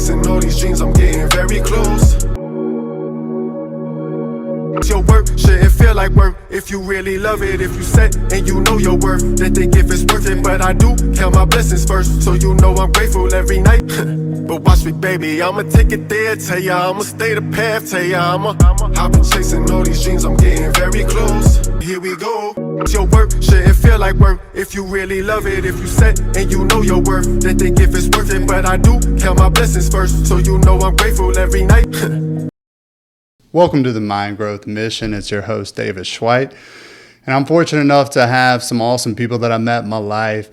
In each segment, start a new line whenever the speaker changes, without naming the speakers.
chasing all these dreams, I'm getting very close. Your work shouldn't feel like work if you really love it. If you set and you know your worth, then think if it's worth it. But I do count my blessings first, so you know I'm grateful every night. But watch me, baby, I'ma take it there. Tell ya I'ma stay the path. Tell ya I've been chasing all these dreams, I'm getting very close. Here we go. Your work shouldn't feel like work if you really love it. If you set and you know your worth, then think if it's worth it. But I do count my blessings first, so you know I'm grateful every night.
Welcome to the Mind Growth Mission. It's your host, David Schweit. And I'm fortunate enough to have some awesome people that I met in my life.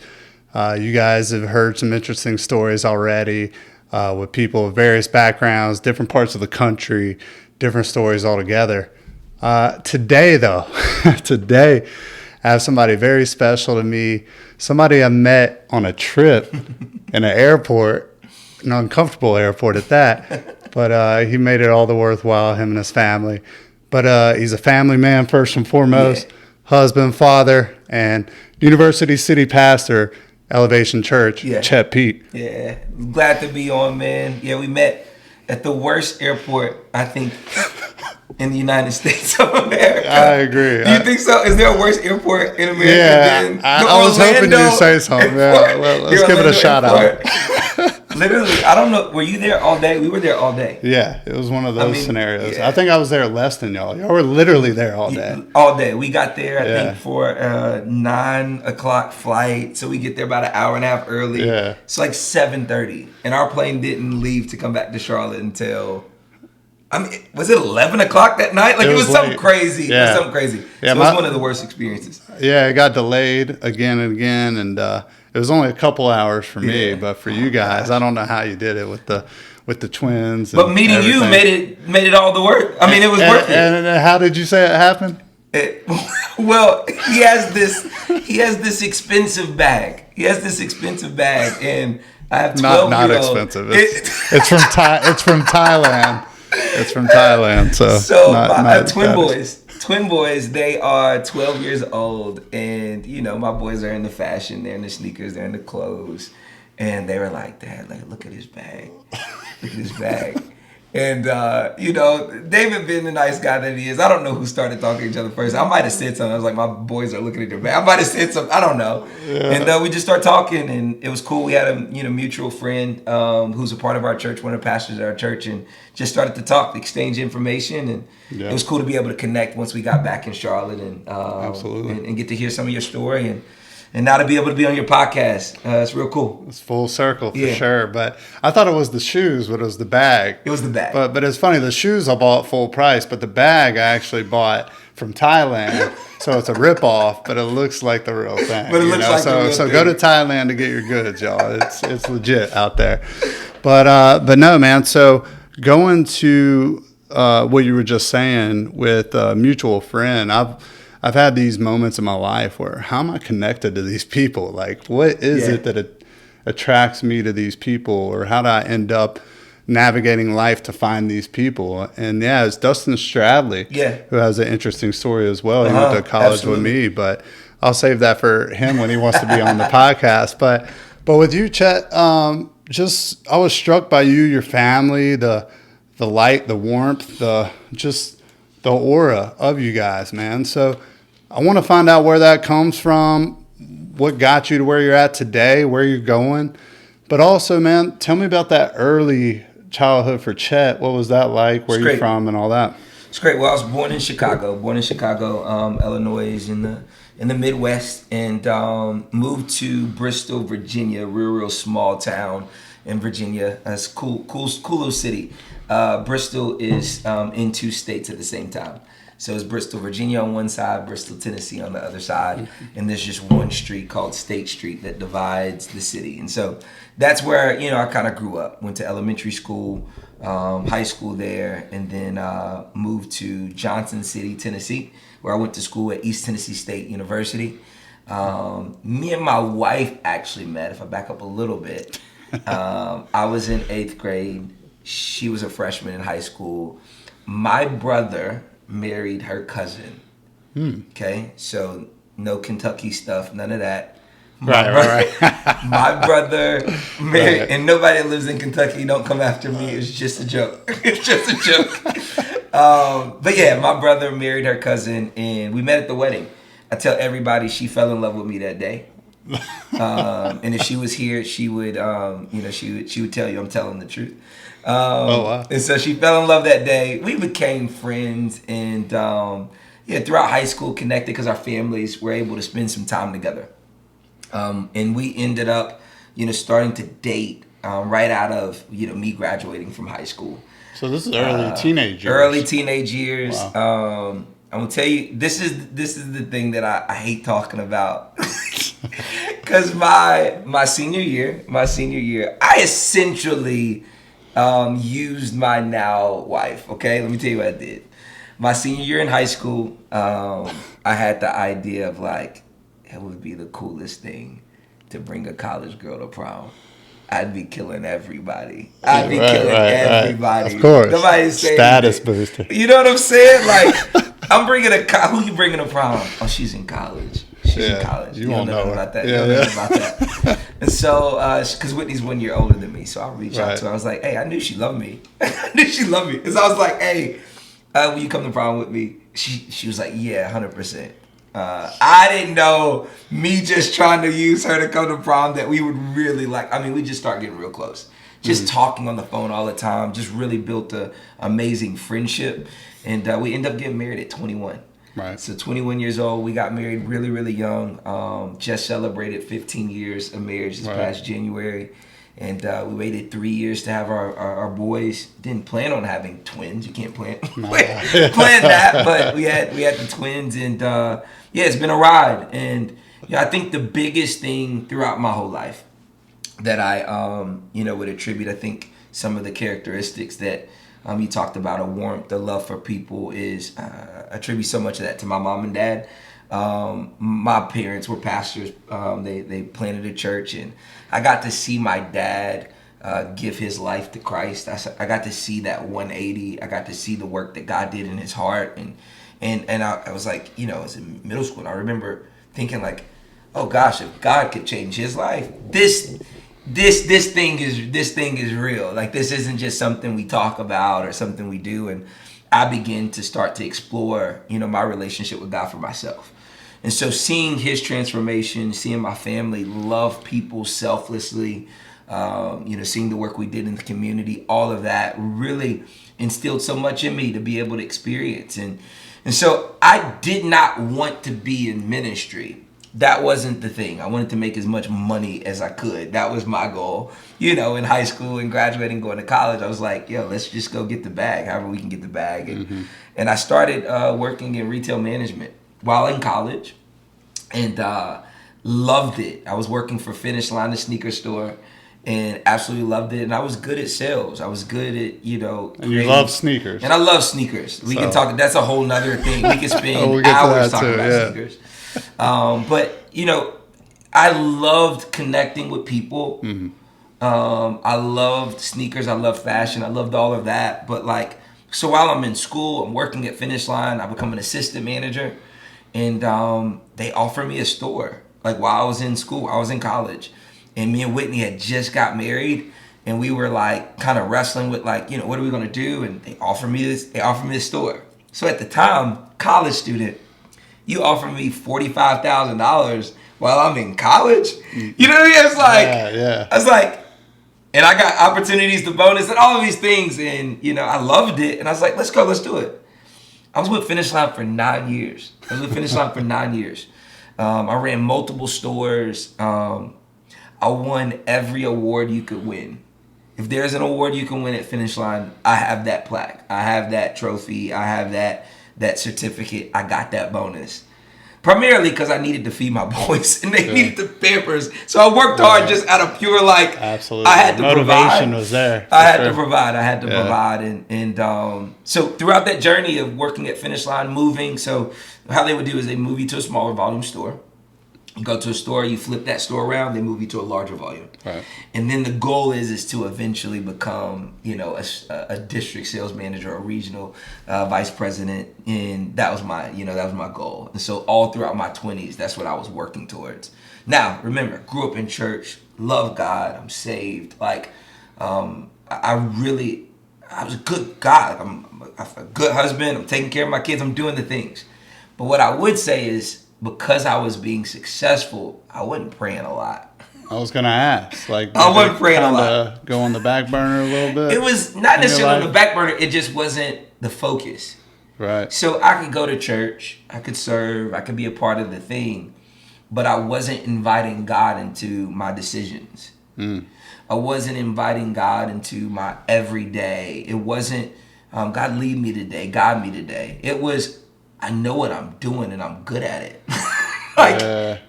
You guys have heard some interesting stories already with people of various backgrounds, different parts of the country, different stories altogether. Today, though, I have somebody very special to me, somebody I met on a trip in an airport, an uncomfortable airport at that. But he made it all the worthwhile, him and his family. But he's a family man first and foremost, husband, father, and University City pastor, Elevation Church, Chet Pete.
Yeah, glad to be on, man. Yeah, we met at the worst airport, I think, in the United States of America.
I agree.
Do you think so? Is there a worse airport in America than the
I was hoping you'd say something. Yeah, well, let's give it a shout out.
Literally, I don't know. Were you there all day? We were there all day.
Yeah, it was one of those scenarios. Yeah. I think I was there less than y'all. Y'all were literally there all day.
All day. We got there, I think, for a 9 o'clock flight. So we get there about an hour and a half early.
Yeah.
It's like 7:30. And our plane didn't leave to come back to Charlotte until, was it 11 o'clock that night? Like, it was something crazy.
Yeah.
It was something crazy.
Yeah,
so it was one of the worst experiences.
Yeah, it got delayed again and again. And it was only a couple hours for me. But for you guys, I don't know how you did it with the twins.
But meeting everything. You made it all the work. I mean, it was worth it.
And how did you say it happened?
Well, he has this expensive bag. And I have 12
Not expensive. It's from Thailand. It's from Thailand. So
my twin boys, they are 12 years old, and my boys are in the fashion, they're in the sneakers, they're in the clothes, and they were like, Dad, look at his bag. And David being the nice guy that he is, I don't know who started talking to each other first. I might have said something. I was like, my boys are looking at their bag. I might have said something. I don't know. Yeah. And we just started talking, and it was cool. We had a mutual friend who's a part of our church, one of the pastors at our church, and just started to talk, exchange information, and it was cool to be able to connect once we got back in Charlotte and
absolutely
and get to hear some of your story and now to be able to be on your podcast. It's real cool.
It's full circle for sure. But I thought it was the shoes, but it was the bag.
It was the bag.
But it's funny, the shoes I bought full price, but the bag I actually bought from Thailand. So it's a ripoff, but it looks like the real thing.
But it looks like the real
thing.
thing.
Go to Thailand to get your goods, y'all. It's legit out there. But no, man. So going to what you were just saying with a mutual friend, I've had these moments in my life where how am I connected to these people? Like, what is it that attracts me to these people, or how do I end up navigating life to find these people? And it's Dustin Stradley, who has an interesting story as well. He went to college with me, but I'll save that for him when he wants to be on the podcast. But with you, Chet, I was struck by you, your family, the light, the warmth, the aura of you guys, man. So I want to find out where that comes from, what got you to where you're at today, where you're going. But also, man, tell me about that early childhood for Chet. What was that like? Where you're from and all that?
It's great. Well, I was born in Chicago, Illinois, in the Midwest, and moved to Bristol, Virginia, real small town in Virginia. It's cool little city. Bristol is in 2 states at the same time. So it's Bristol, Virginia on one side, Bristol, Tennessee on the other side. And there's just one street called State Street that divides the city. And so that's where, I kind of grew up. Went to elementary school, high school there, and then moved to Johnson City, Tennessee, where I went to school at East Tennessee State University. Me and my wife actually met, if I back up a little bit. I was in 8th grade. She was a freshman in high school. My brother married her cousin. Okay, so no Kentucky stuff, none of that.
Right.
My brother married,
Right.
and nobody that lives in Kentucky, don't come after me. It's just a joke. It's just a joke. But yeah, my brother married her cousin, and we met at the wedding. I tell everybody she fell in love with me that day. And if she was here, she would, she would tell you I'm telling the truth.
Oh, wow.
And so she fell in love that day. We became friends, and throughout high school connected because our families were able to spend some time together. And we ended up, starting to date right out of me graduating from high school.
So this is early teenage years.
Early teenage years.
Wow.
I'm gonna tell you, this is the thing that I hate talking about. Because my senior year, I essentially used my now wife. Okay, let me tell you what I did. My senior year in high school, I had the idea of like, it would be the coolest thing to bring a college girl to prom. I'd be killing everybody. I'd be killing everybody.
Right. Of course.
Nobody's saying
status
anything.
booster.
You know what I'm saying? Like, I'm bringing who you bringing to prom? Oh, she's in college. She's in college.
You won't know
about that.
Yeah,
you don't know about that. And so, because Whitney's 1 year older than me, so I'll reach out to her. I was like, hey, I knew she loved me. I knew she loved me. And so I was like, hey, will you come to prom with me? She was like, yeah, 100%. I didn't know, me just trying to use her to come to prom, that we would really we just start getting real close. Just talking on the phone all the time, just really built a amazing friendship. And we ended up getting married at 21.
Right.
So 21 years old, we got married really, really young. Just celebrated 15 years of marriage this past January. And we waited 3 years to have our boys. Didn't plan on having twins. You can't plan that, but we had the twins, and it's been a ride. And I think the biggest thing throughout my whole life that I would attribute, I think some of the characteristics that you talked about, a warmth, a love for people, is attribute so much of that to my mom and dad. My parents were pastors. They planted a church, and I got to see my dad give his life to Christ. I got to see that 180. I got to see the work that God did in his heart, and I was like, I was in middle school, and I remember thinking like, oh gosh, if God could change his life, this thing is real. Like, this isn't just something we talk about or something we do. And I began to start to explore, my relationship with God for myself. And so seeing his transformation, seeing my family love people selflessly, seeing the work we did in the community, all of that really instilled so much in me to be able to experience. And so I did not want to be in ministry. That wasn't the thing. I wanted to make as much money as I could. That was my goal. In high school and graduating, going to college, I was like, let's just go get the bag, however we can get the bag. And I started working in retail management while in college, and loved it. I was working for Finish Line, the sneaker store, and absolutely loved it. And I was good at sales. I was good at,
And you love sneakers.
And I love sneakers. We can talk, that's a whole nother thing. We can spend
get
hours
to that
talking
too,
about sneakers. But I loved connecting with people. I loved sneakers. I loved fashion. I loved all of that. But so while I'm in school, I'm working at Finish Line. I become an assistant manager, and they offer me a store. Like, while I was in school, I was in college, and me and Whitney had just got married, and we were kind of wrestling with what are we gonna do? And they offered me this store. So at the time, college student, you offer me $45,000 while I'm in college. You know what I mean? It's like, I was like, and I got opportunities to bonus and all of these things, and I loved it. And I was like, let's go, let's do it. I was with Finish Line for 9 years. I ran multiple stores. I won every award you could win. If there's an award you can win at Finish Line, I have that plaque. I have that trophy. I have that certificate. I got that bonus. Primarily because I needed to feed my boys, and they needed the Pampers. So I worked hard just out of pure
absolutely.
I had to
Motivation
provide.
was there.
I had to provide, and so throughout that journey of working at Finish Line, moving. So how they would do is they move you to a smaller volume store. You go to a store, you flip that store around, they move you to a larger volume.
Right.
And then the goal is to eventually become, a district sales manager or regional vice president. And that was my goal. And so all throughout my 20s, that's what I was working towards. Now, remember, grew up in church, love God, I'm saved. Like, I was a good guy. I'm a good husband. I'm taking care of my kids. I'm doing the things. But what I would say is, because I was being successful, I wasn't praying a lot.
I was gonna ask, like,
I wasn't praying a lot.
Go on the back burner a little bit.
It was not necessarily on the back burner. It just wasn't the focus.
Right.
So I could go to church, I could serve, I could be a part of the thing, but I wasn't inviting God into my decisions. I wasn't inviting God into my everyday. It wasn't, God lead me today, guide me today. It was, I know what I'm doing and I'm good at it.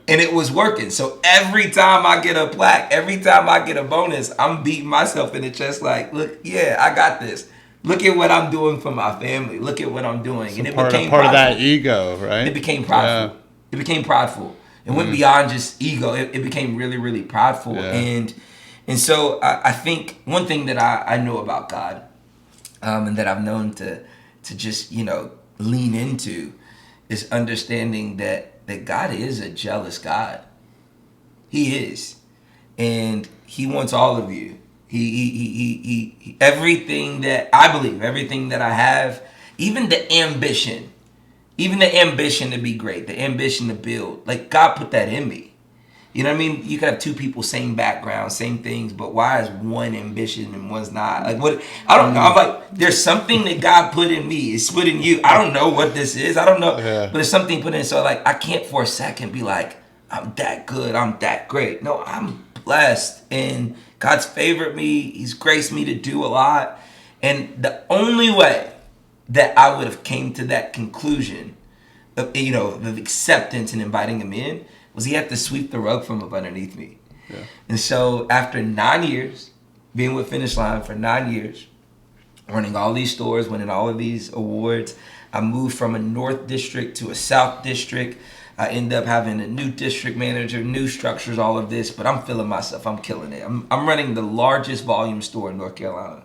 And it was working. So every time I get a plaque, every time I get a bonus, I'm beating myself in the chest like, look, yeah, I got this. Look at what I'm doing for my family. Look at what I'm doing. And it became
part of that ego, right?
It became prideful. Yeah. It became prideful. It went beyond just ego. It became really, really prideful. Yeah. And so I think one thing that I know about God, and that I've known to just, lean into, is understanding that God is a jealous God. He is. And he wants all of you. He everything that I believe, everything that I have, even the ambition to be great, the ambition to build, like God put that in me. You know what I mean? You could have two people, same background, same things, but why is one ambition and one's not? Like, what? I don't know. I'm like, there's something that God put in me. It's put in you. I don't know what this is. I don't know. Yeah. But there's something put in. So, like, I can't for a second be like, I'm that good. I'm that great. No, I'm blessed. And God's favored me. He's graced me to do a lot. And the only way that I would have came to that conclusion of, of acceptance and inviting him in was he had to sweep the rug from up underneath me. Yeah. And so after 9 years, being with Finish Line for 9 years, running all these stores, winning all of these awards, I moved from a North District to a South District. I ended up having a new district manager, new structures, all of this, but I'm feeling myself. I'm killing it. I'm running the largest volume store in North Carolina.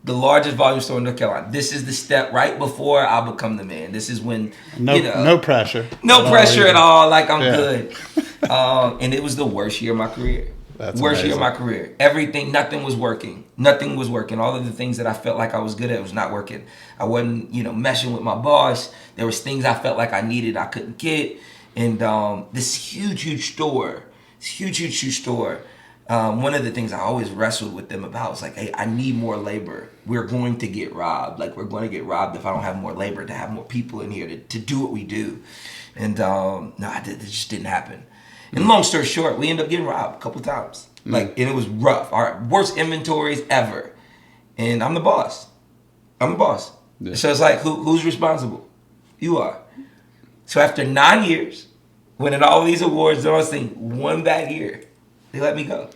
The largest volume store in North Carolina. This is the step right before I become the man. This is when,
no pressure.
No pressure at all. Like, I'm good. And it was the worst year of my career.
That's
worst
amazing.
year of my career. Everything, nothing was working. Nothing was working. All of the things that I felt like I was good at was not working. I wasn't, meshing with my boss. There was things I felt like I needed I couldn't get. And this huge store, one of the things I always wrestled with them about was like, hey, I need more labor. We're going to get robbed. Like, we're going to get robbed if I don't have more labor, to have more people in here to do what we do. And it just didn't happen. And long story short, we ended up getting robbed a couple times. And it was rough. Our worst inventories ever. And I'm the boss. Yeah. So it's like, who's responsible? You are. So after 9 years, winning all these awards, I was thinking, one bad year, they let me go.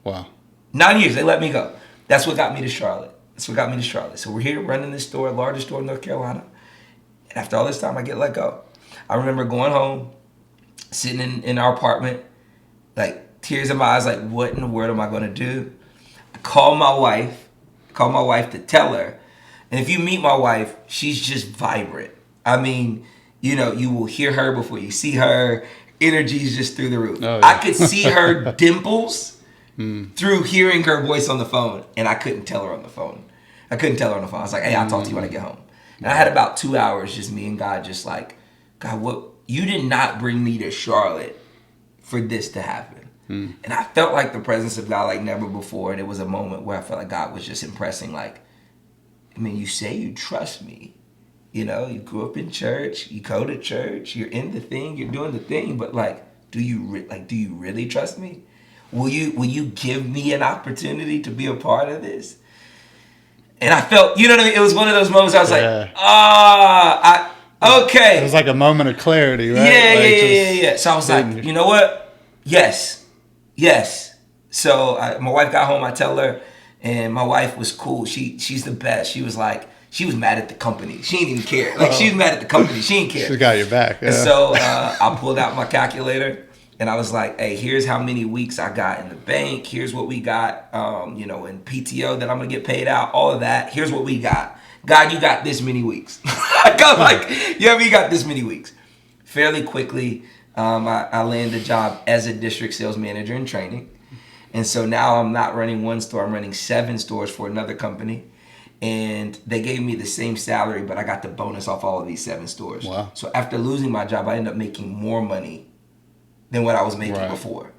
Wow.
9 years, they let me go. That's what got me to Charlotte. So we're here running this store, largest store in North Carolina. And after all this time, I get let go. I remember going home, sitting in our apartment, like tears in my eyes, like, what in the world am I going to do? I called my wife to tell her. And if you meet my wife, she's just vibrant. I mean, you will hear her before you see her. Energy's just through the roof. Oh, yeah. I could see her dimples through hearing her voice on the phone, and I couldn't tell her on the phone. I was like, hey, I'll talk to you when I get home. And I had about 2 hours, just me and God, just like, God, what? You did not bring me to Charlotte for this to happen. And I felt like the presence of God like never before. And it was a moment where I felt like God was just impressing, like, I mean, you say you trust me. You grew up in church, you go to church, you're in the thing, you're doing the thing, but like, do you really trust me? Will you give me an opportunity to be a part of this? And I felt, what I mean? It was one of those moments I was like, okay.
It was like a moment of clarity, right?
Yeah. So I was like, you know what? Yes. So my wife got home, I tell her, and my wife was cool. She's the best. She was like, she was mad at the company. She didn't even care. Like, she was mad at the company. She didn't care.
She got your back. Yeah.
And so I pulled out my calculator, And I was like, hey, here's how many weeks I got in the bank. Here's what we got, in PTO that I'm going to get paid out, all of that. Here's what we got. God, you got this many weeks. I got you got this many weeks. Fairly quickly, I landed a job as a district sales manager in training. And so now I'm not running one store, I'm running 7 stores for another company. And they gave me the same salary, but I got the bonus off all of these 7 stores.
Wow.
So after losing my job, I ended up making more money than what I was making before.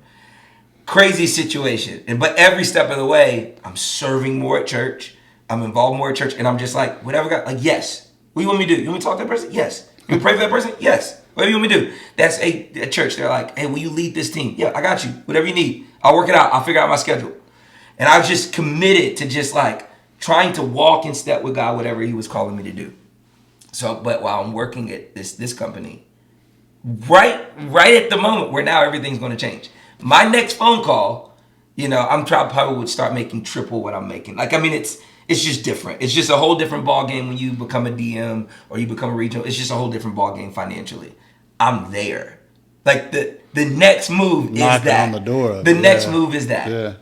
Crazy situation. But every step of the way, I'm serving more at church. I'm involved more at church. And I'm just like, whatever God, like, yes. What do you want me to do? You want me to talk to that person? Yes. You want to pray for that person? Yes. What do you want me to do? That's a church. They're like, hey, will you lead this team? Yeah, I got you. Whatever you need. I'll work it out. I'll figure out my schedule. And I was just committed to just like trying to walk in step with God, whatever he was calling me to do. So, but while I'm working at this company, right at the moment where now everything's going to change. My next phone call, I'm probably would start making triple what I'm making. Like, I mean, it's just different. It's just a whole different ball game when you become a DM or you become a regional. It's just a whole different ball game financially. I'm there. Like the next move is that.
On the door.
The next move is that.
Yeah.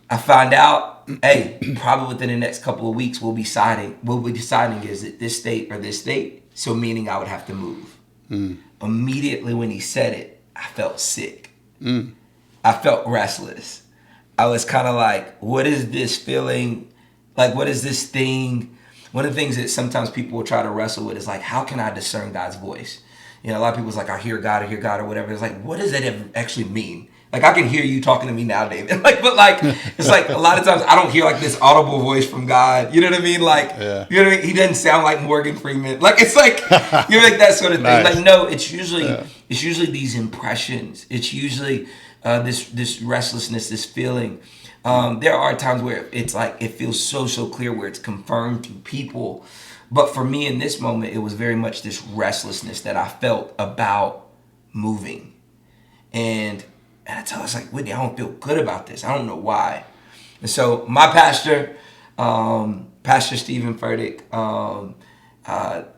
I find out, hey, probably within the next couple of weeks we'll be deciding is it this state or this state. So meaning I would have to move. Immediately when he said it, I felt sick. I felt restless. I was kind of like, what is this feeling? Like, what is this thing? One of the things that sometimes people will try to wrestle with is like, how can I discern God's voice? A lot of people's like, I hear God or whatever. It's like, what does that actually mean? Like, I can hear you talking to me now, David. It's like a lot of times I don't hear like this audible voice from God. You know what I mean? Like, you know what I mean? He doesn't sound like Morgan Freeman. Like, it's like, like that sort of thing.
Nice.
Like, no, it's usually these impressions. It's usually this restlessness, this feeling. There are times where it's like, it feels so clear where it's confirmed through people. But for me in this moment, it was very much this restlessness that I felt about moving. And I told her, I was like, Whitney, I don't feel good about this. I don't know why. And so my pastor, Pastor Stephen Furtick,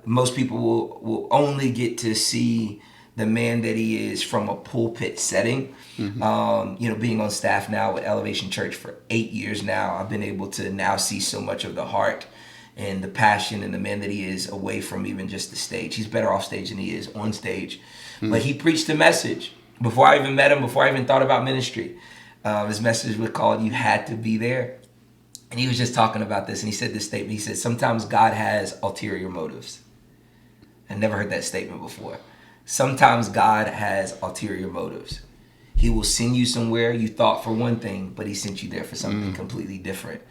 most people will only get to see the man that he is from a pulpit setting. Being on staff now with Elevation Church for 8 years now, I've been able to now see so much of the heart and the passion and the man that he is away from even just the stage. He's better off stage than he is on stage. But he preached a message. Before I even met him, before I even thought about ministry, his message was called, You Had to Be There. And he was just talking about this, and he said this statement. He said, sometimes God has ulterior motives. I never heard that statement before. Sometimes God has ulterior motives. He will send you somewhere you thought for one thing, but he sent you there for something completely different.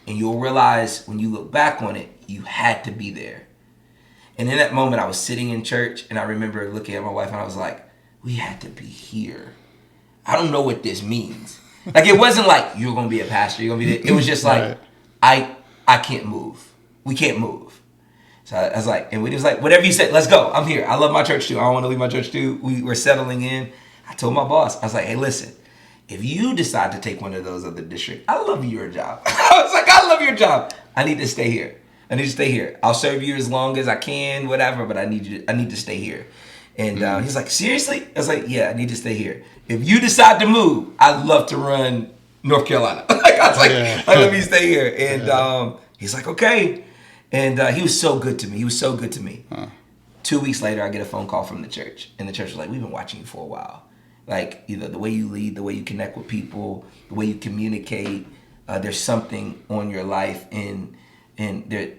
And you'll realize when you look back on it, you had to be there. And in that moment, I was sitting in church, and I remember looking at my wife, and I was like, we had to be here. I don't know what this means. Like, it wasn't like, you're going to be a pastor, you're going to be there. It was just like, I can't move. We can't move. So I was like, and we was like, whatever you said, let's go. I'm here. I love my church too. I don't want to leave my church too. We were settling in. I told my boss, I was like, hey, listen, if you decide to take one of those other districts, I love your job. I was like, I love your job. I need to stay here. I need to stay here. I'll serve you as long as I can, whatever, but I need to stay here. And he's like, seriously? I was like, yeah, I need to stay here. If you decide to move, I'd love to run North Carolina. I was like, let me stay here. And he's like, okay. And he was so good to me. He was so good to me. 2 weeks later, I get a phone call from the church. And the church was like, we've been watching you for a while. Like, either the way you lead, the way you connect with people, the way you communicate, there's something on your life. And there,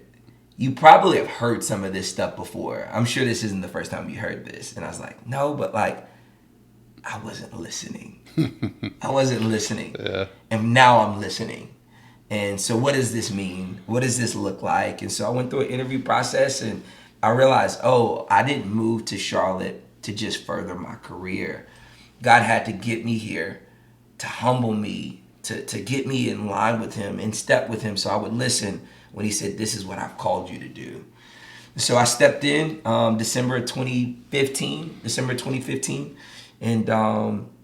you probably have heard some of this stuff before. I'm sure this isn't the first time you heard this. And I was like, no, but like, I wasn't listening. I wasn't listening. Yeah. And now I'm listening. And so what does this mean? What does this look like? And so I went through an interview process, and I realized, I didn't move to Charlotte to just further my career. God had to get me here to humble me, to get me in line with him, in step with him, so I would listen when he said, this is what I've called you to do. So I stepped in December 2015. And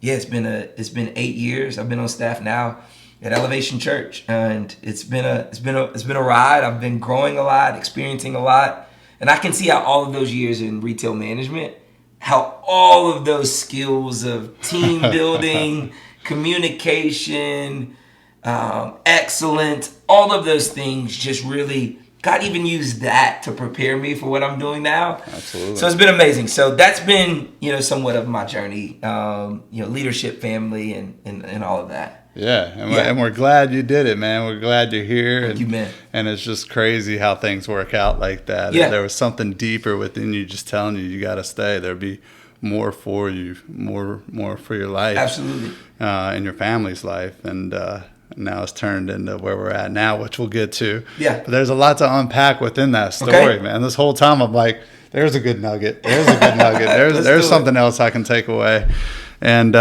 it's been 8 years. I've been on staff now at Elevation Church, and it's been a ride. I've been growing a lot, experiencing a lot, and I can see how all of those years in retail management how all of those skills of team building, communication, excellence, all of those things just really, God even used that to prepare me for what I'm doing now.
Absolutely.
So it's been amazing. So that's been, somewhat of my journey, leadership, family, and all of that.
Yeah, and we're glad you did it, man. We're glad you're here.
Thank you, man.
And it's just crazy how things work out like that.
Yeah.
If there was something deeper within you just telling you got to stay, there'd be more for you, more for your life.
Absolutely.
And your family's life. And now it's turned into where we're at now, which we'll get to.
Yeah.
But there's a lot to unpack within that story, man. This whole time I'm like, there's a good nugget. There's a good nugget. There's something else I can take away. And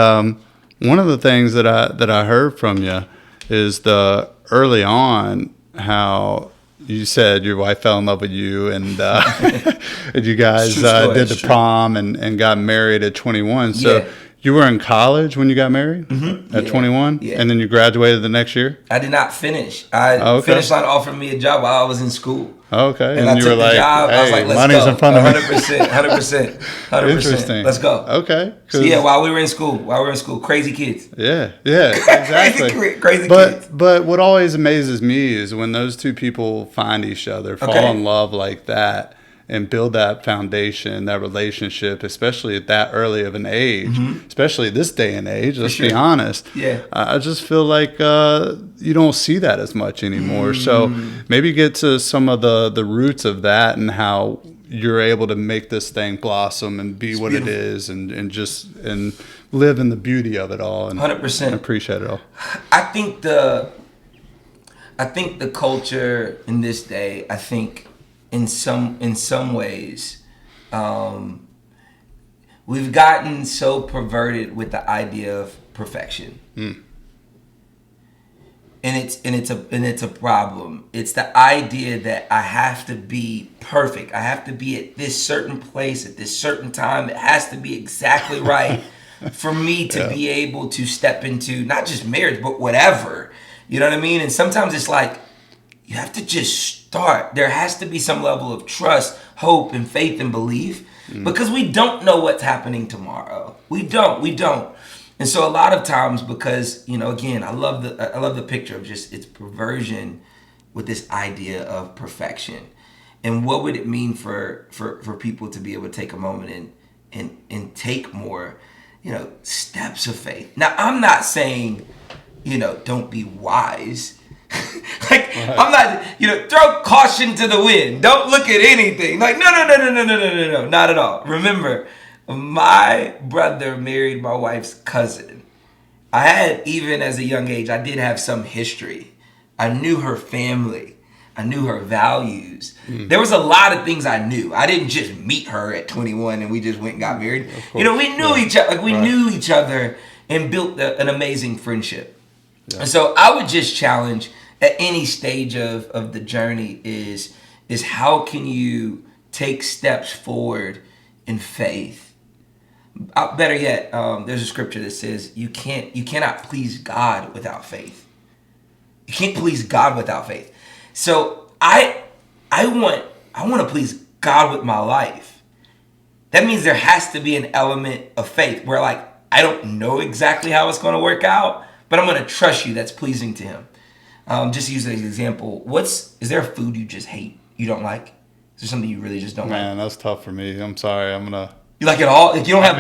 one of the things that I heard from you is the early on how you said your wife fell in love with you and and you guys did the prom and got married at 21. So you were in college when you got married at 21?
Yeah.
And then you graduated the next year?
I did not finish. Finished line offered me a job while I was in school.
Okay.
And I
you
took
were
the
like,
job.
hey,
I was like, let's
money's
go.
in front of me.
100%.
Interesting.
Let's go.
Okay.
So yeah, while we were in school, crazy kids.
Yeah, exactly.
crazy kids.
But what always amazes me is when those two people find each other, fall in love like that, and build that foundation, that relationship, especially at that early of an age, especially this day and age, let's be honest.
Yeah.
I just feel like you don't see that as much anymore. So maybe get to some of the roots of that and how you're able to make this thing blossom and be what it is and just live in the beauty of it all and
100%.
and appreciate it all.
I think the culture in this day, in some ways, we've gotten so perverted with the idea of perfection, and it's a problem. It's the idea that I have to be perfect. I have to be at this certain place at this certain time. It has to be exactly right for me to be able to step into not just marriage but whatever. You know what I mean? And sometimes it's like you have to just start. There has to be some level of trust, hope, and faith and belief because we don't know what's happening tomorrow. We don't. And so a lot of times, because again, I love the picture of just its perversion with this idea of perfection, and what would it mean for people to be able to take a moment and take more, steps of faith. Now, I'm not saying, don't be wise. I'm not, throw caution to the wind. Don't look at anything. Like, no, not at all. Remember, my brother married my wife's cousin. I had, even as a young age, I did have some history. I knew her family. I knew her values. There was a lot of things I knew. I didn't just meet her at 21 and we just went and got married. We knew each other. Like, we knew each other and built an amazing friendship. Yeah. And so I would just challenge at any stage of the journey is how can you take steps forward in faith? Better yet, there's a scripture that says you cannot please God without faith. You can't please God without faith. So I want to please God with my life. That means there has to be an element of faith where, like, I don't know exactly how it's going to work out, but I'm going to trust you that's pleasing to him. Just to use as an example, is there a food you just hate, you don't like? Is there something you really just don't like?
Man, that's tough for me. I'm sorry.
You like it all? Like, you don't have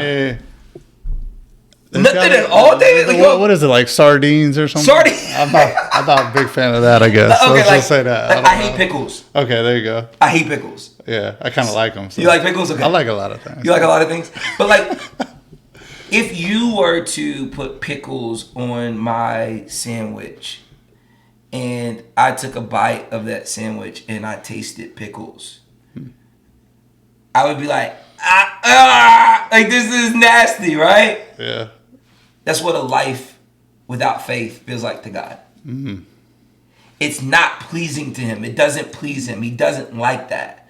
nothing at all, David?
Like, what is it, like sardines or something?
Sardines?
I'm not a big fan of that, I guess.
Okay,
Let's just say that.
I hate pickles.
Okay, there you go.
I hate pickles.
Yeah, I kind of like them. So.
You like pickles? Okay.
I like a lot of things.
You like a lot of things? But, like, if you were to put pickles on my sandwich and I took a bite of that sandwich and I tasted pickles, I would be like, like, this is nasty, right?
Yeah.
That's what a life without faith feels like to God. Mm-hmm. It's not pleasing to him. It doesn't please him. He doesn't like that.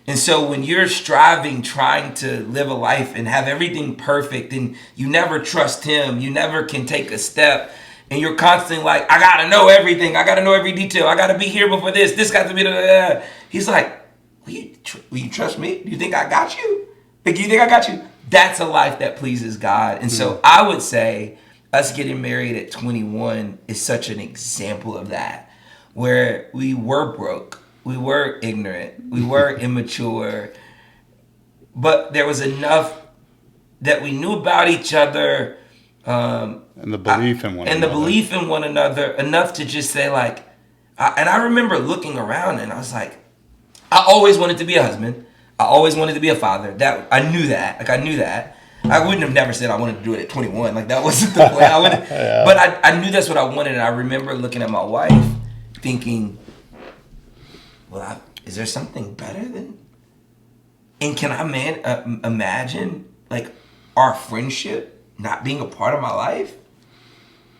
And so when you're striving, trying to live a life and have everything perfect and you never trust him, you never can take a step, and you're constantly like, I got to know everything. I got to know every detail. I got to be here before this. This got to be He's like, will you trust me? Do you think I got you? Like, do you think I got you? that's a life that pleases God. And so I would say us getting married at 21 is such an example of that, where we were broke, we were ignorant, we were immature, but there was enough that we knew about each other,
and the belief in one
and
another.
the belief in one another enough to just say like, and I remember looking around and I was like, I always wanted to be a husband. I always wanted to be a father. That I knew that. Like I knew that. I wouldn't have never said I wanted to do it at 21. Like that wasn't the plan.
Yeah.
But I knew that's what I wanted. And I remember looking at my wife, thinking, well, is there something better than? And can I imagine like our friendship not being a part of my life?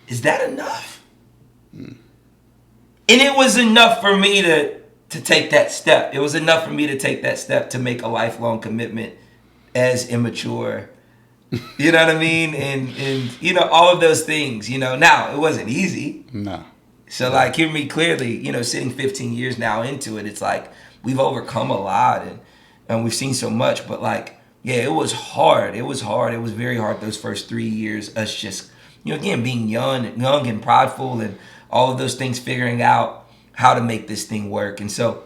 Is that enough? And it was enough for me to take that step. It was enough for me to take that step to make a lifelong commitment as immature. You know what I mean? And you know, all of those things, you know. Now, it wasn't easy.
No.
So like, hear me clearly, you know, sitting 15 years now into it, it's like we've overcome a lot and we've seen so much, but like, yeah, it was hard. It was hard. It was very hard those first 3 years, us just, you know, again, being young and prideful and all of those things, figuring out how to make this thing work. And so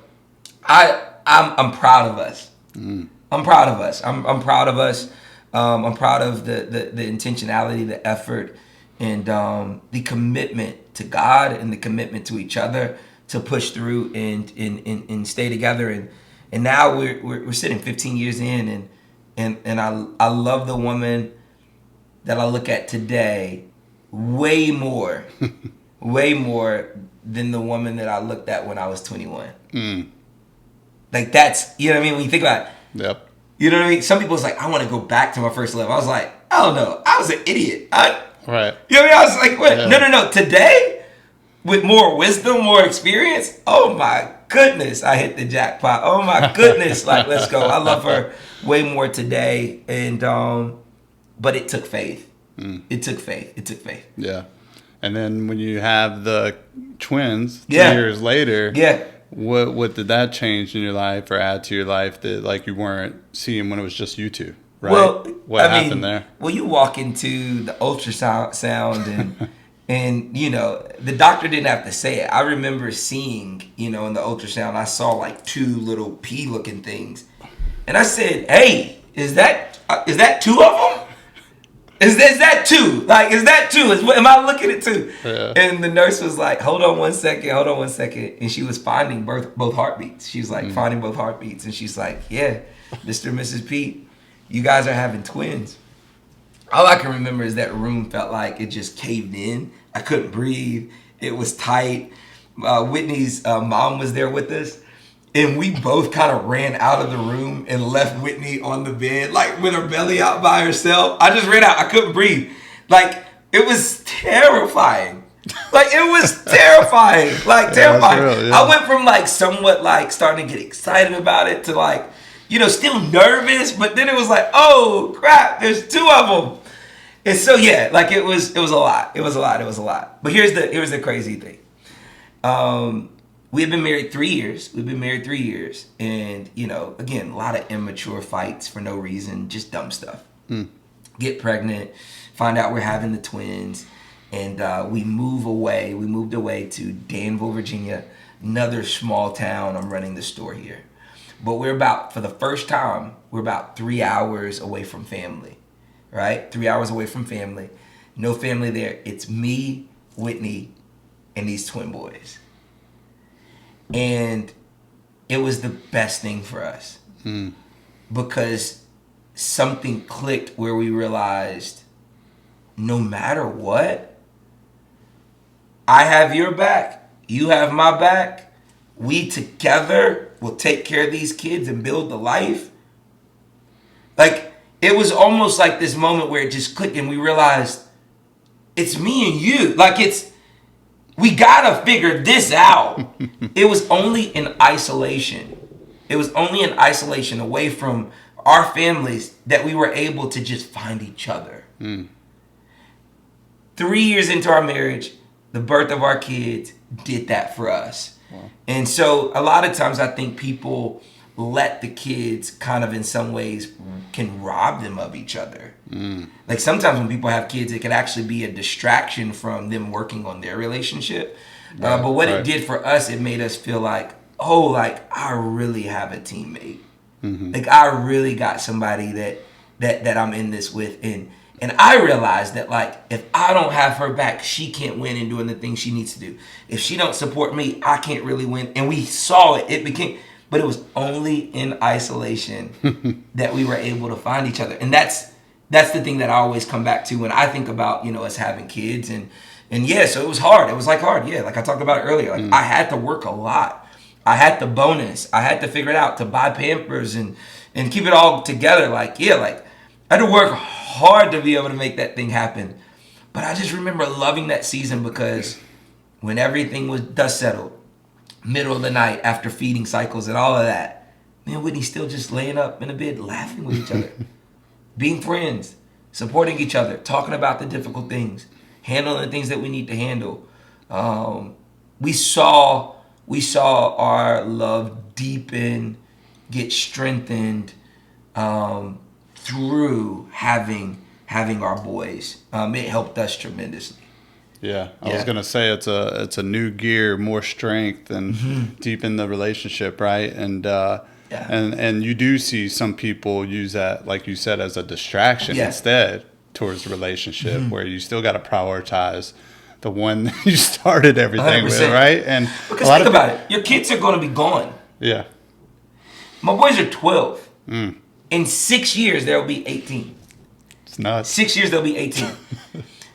I'm proud of us. I'm proud of us. I'm proud of us. I'm proud of the intentionality, the effort, and the commitment to God and the commitment to each other to push through and stay together. And now we're sitting 15 years in, and I love the woman that I look at today way more than the woman that I looked at when I was 21. Like that's, you know what I mean? When you think about it.
Yep.
You know what I mean? Some people's like, I want to go back to my first love. I was like, I don't know. I was an idiot.
Right.
You know what I mean? I was like, wait,
Yeah.
no. Today, with more wisdom, more experience, oh my goodness, I hit the jackpot. Oh my goodness, like let's go. I love her way more today. And but it took faith. It took faith.
Yeah. And then when you have the twins 3
Yeah.
years later,
Yeah.
what did that change in your life or add to your life that like you weren't seeing when it was just you two? Right?
Well,
what
I
happened
mean,
there?
Well, you walk into the ultrasound and and you know, the doctor didn't have to say it. I remember seeing, you know, in the ultrasound, I saw like two little pea looking things. And I said, "Hey, is that two of them? Is that two? Like, is that two? Am I looking at two?"
Yeah.
And the nurse was like, hold on one second. And she was finding both heartbeats. She was like, finding both heartbeats. And she's like, yeah, Mr. and Mrs. Pete, you guys are having twins. All I can remember is that room felt like it just caved in. I couldn't breathe. It was tight. Whitney's mom was there with us. And we both kind of ran out of the room and left Whitney on the bed, like with her belly out by herself. I just ran out. I couldn't breathe. Like, it was terrifying. Like, it was terrifying. Like, terrifying.
Real, yeah.
I went from, like, somewhat, like, starting to get excited about it to, like, you know, still nervous. But then it was like, oh, crap, there's two of them. And so, yeah, like, it was a lot. It was a lot. But here's the crazy thing. We had been married 3 years. And, you know, again, a lot of immature fights for no reason, just dumb stuff. Get pregnant, find out we're having the twins, and we moved away to Danville, Virginia, another small town. I'm running the store here. But for the first time, we're about 3 hours away from family, right? 3 hours away from family. No family there. It's me, Whitney, and these twin boys. And it was the best thing for us because something clicked where we realized no matter what, I have your back, you have my back, we together will take care of these kids and build the life. Like, it was almost like this moment where it just clicked and we realized it's me and you. Like, we gotta figure this out. It was only in isolation. It was only in isolation away from our families that we were able to just find each other. 3 years into our marriage, the birth of our kids did that for us. Wow. And so a lot of times I think people let the kids kind of in some ways can rob them of each other. Like sometimes when people have kids, it can actually be a distraction from them working on their relationship. But what it did for us, it made us feel like, oh, like I really have a teammate. Like I really got somebody that I'm in this with. And I realized that like if I don't have her back, she can't win in doing the things she needs to do. If she don't support me, I can't really win. And we saw it. But it was only in isolation that we were able to find each other. And that's the thing that I always come back to when I think about, us having kids. And yeah, so it was hard. It was like hard. Yeah, like I talked about earlier. Like I had to work a lot. I had to bonus. I had to figure it out, to buy Pampers and keep it all together. Like, yeah, like I had to work hard to be able to make that thing happen. But I just remember loving that season because when everything was dust settled, middle of the night after feeding cycles and all of that, man, Whitney's still just laying up in a bed laughing with each other, being friends, supporting each other, talking about the difficult things, handling the things that we need to handle. We saw our love deepen, get strengthened through having our boys. It helped us tremendously.
Yeah, I was gonna say it's a new gear, more strength, and deepen the relationship, right? And and you do see some people use that, like you said, as a distraction instead towards the relationship, where you still got to prioritize the one you started everything 100%. With, right? And
because think about it, your kids are going to be gone.
Yeah,
my boys are 12. In 6 years, they'll be 18.
It's nuts.
6 years, they'll be 18.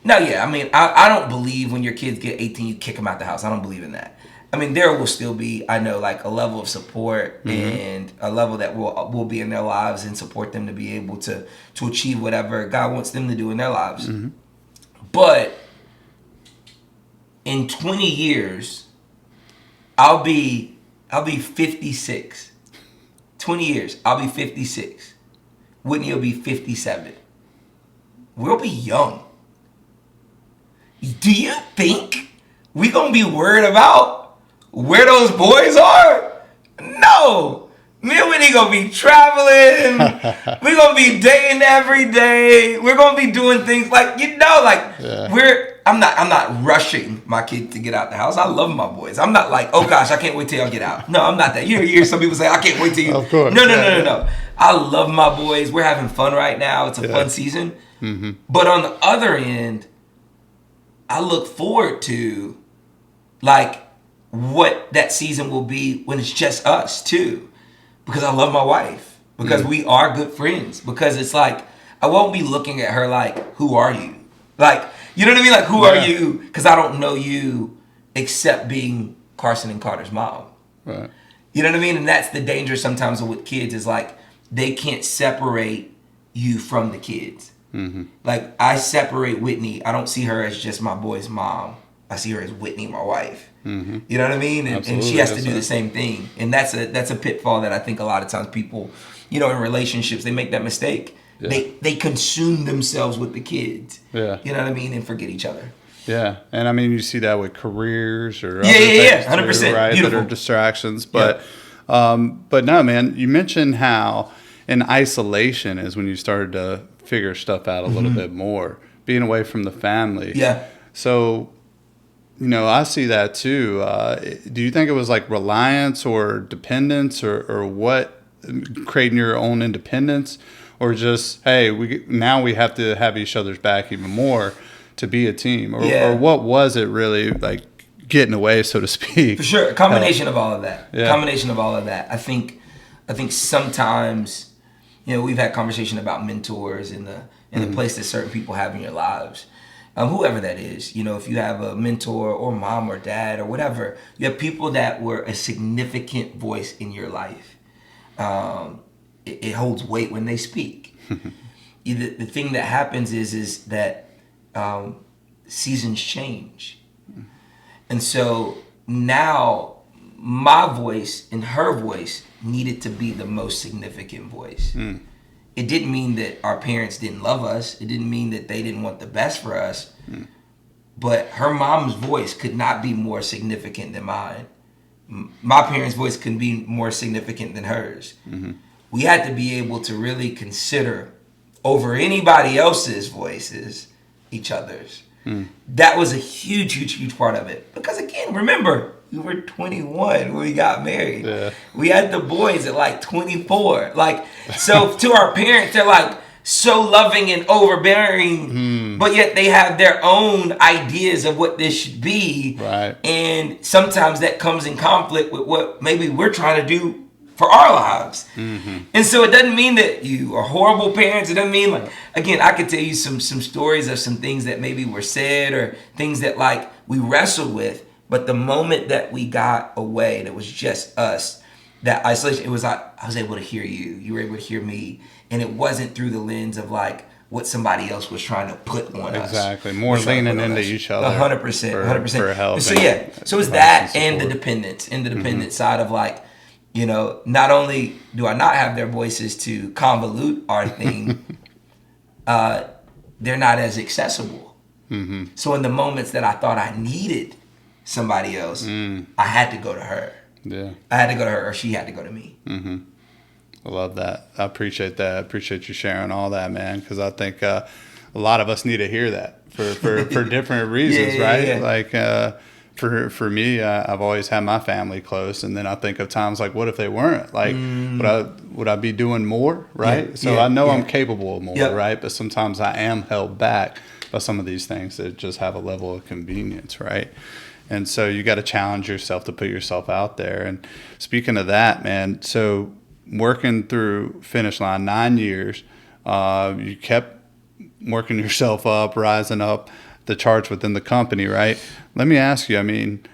No, yeah, I mean, I don't believe when your kids get 18, you kick them out the house. I don't believe in that. I mean, there will still be, I know, like a level of support and a level that will be in their lives and support them to be able to achieve whatever God wants them to do in their lives. But in 20 years, I'll be 56. 20 years, I'll be 56. Whitney will be 57. We'll be young. Do you think we gonna be worried about where those boys are? No. Me and Whitney gonna be traveling. We're gonna be dating every day. We're gonna be doing things like, I'm not rushing my kid to get out the house. I love my boys. I'm not like, oh gosh, I can't wait till y'all get out. No, I'm not that. You hear some people say, I can't wait till you.
Of course.
No. I love my boys. We're having fun right now. It's a fun season. But on the other end, I look forward to like what that season will be when it's just us too, because I love my wife, because we are good friends, because it's like I won't be looking at her like, who are you? Like, you know what I mean? Like, who are you? Because I don't know you except being Carson and Carter's mom.
Right.
You know what I mean? And that's the danger sometimes with kids is like they can't separate you from the kids. Like I separate Whitney. I don't see her as just my boy's mom. I see her as Whitney, my wife. You know what I mean? And she has to do the same thing. And that's a pitfall that I think a lot of times people, in relationships, they make that mistake. Yeah. They consume themselves with the kids. Yeah. You know what I mean? And forget each other.
Yeah. And I mean, you see that with careers or other
100%.
Too, right?
Beautiful.
That are distractions. But no, man, you mentioned how in isolation is when you started to figure stuff out a little bit more, being away from the family.
Yeah.
So, I see that too. Do you think it was like reliance or dependence or what, creating your own independence, or just, hey, we have to have each other's back even more to be a team, or what was it really like getting away, so to speak? For
sure, a combination of all of that. Yeah. Combination of all of that. I think sometimes, we've had conversation about mentors and the place that certain people have in your lives. Whoever that is, if you have a mentor or mom or dad or whatever, you have people that were a significant voice in your life. It holds weight when they speak. The thing that happens is that seasons change. And so now my voice and her voice needed to be the most significant voice. It didn't mean that our parents didn't love us. It didn't mean that they didn't want the best for us. But her mom's voice could not be more significant than mine. my parents' voice couldn't be more significant than hers. We had to be able to really consider over anybody else's voices, each other's. That was a huge, huge, huge part of it. Because again, remember, we were 21 when we got married. Yeah. We had the boys at like 24. Like, so to our parents, they're like so loving and overbearing, but yet they have their own ideas of what this should be.
Right.
And sometimes that comes in conflict with what maybe we're trying to do for our lives. And so it doesn't mean that you are horrible parents. It doesn't mean, like, again, I could tell you some stories of some things that maybe were said or things that like we wrestled with. But the moment that we got away, that was just us, that isolation, it was like, I was able to hear you. You were able to hear me. And it wasn't through the lens of like what somebody else was trying to put on us.
Exactly. More leaning into each other.
100%. 100%.
For help.
So yeah. So it's that and the dependent side of like, you know, not only do I not have their voices to convolute our thing, they're not as accessible. So in the moments that I thought I needed somebody else, I had to go to her.
Yeah.
I had to go to her, or she had to go to me.
I love that. I appreciate that. I appreciate you sharing all that, man, because I think a lot of us need to hear that for different reasons, right? Yeah. Like for me, I've always had my family close, and then I think of times like, what if they weren't? Like, would I be doing more, right? So I know I'm capable of more, right? But sometimes I am held back by some of these things that just have a level of convenience, right? And so you got to challenge yourself to put yourself out there. And speaking of that, man, so working through Finish Line 9 years, you kept working yourself up, rising up the charts within the company, right? Let me ask you, I mean,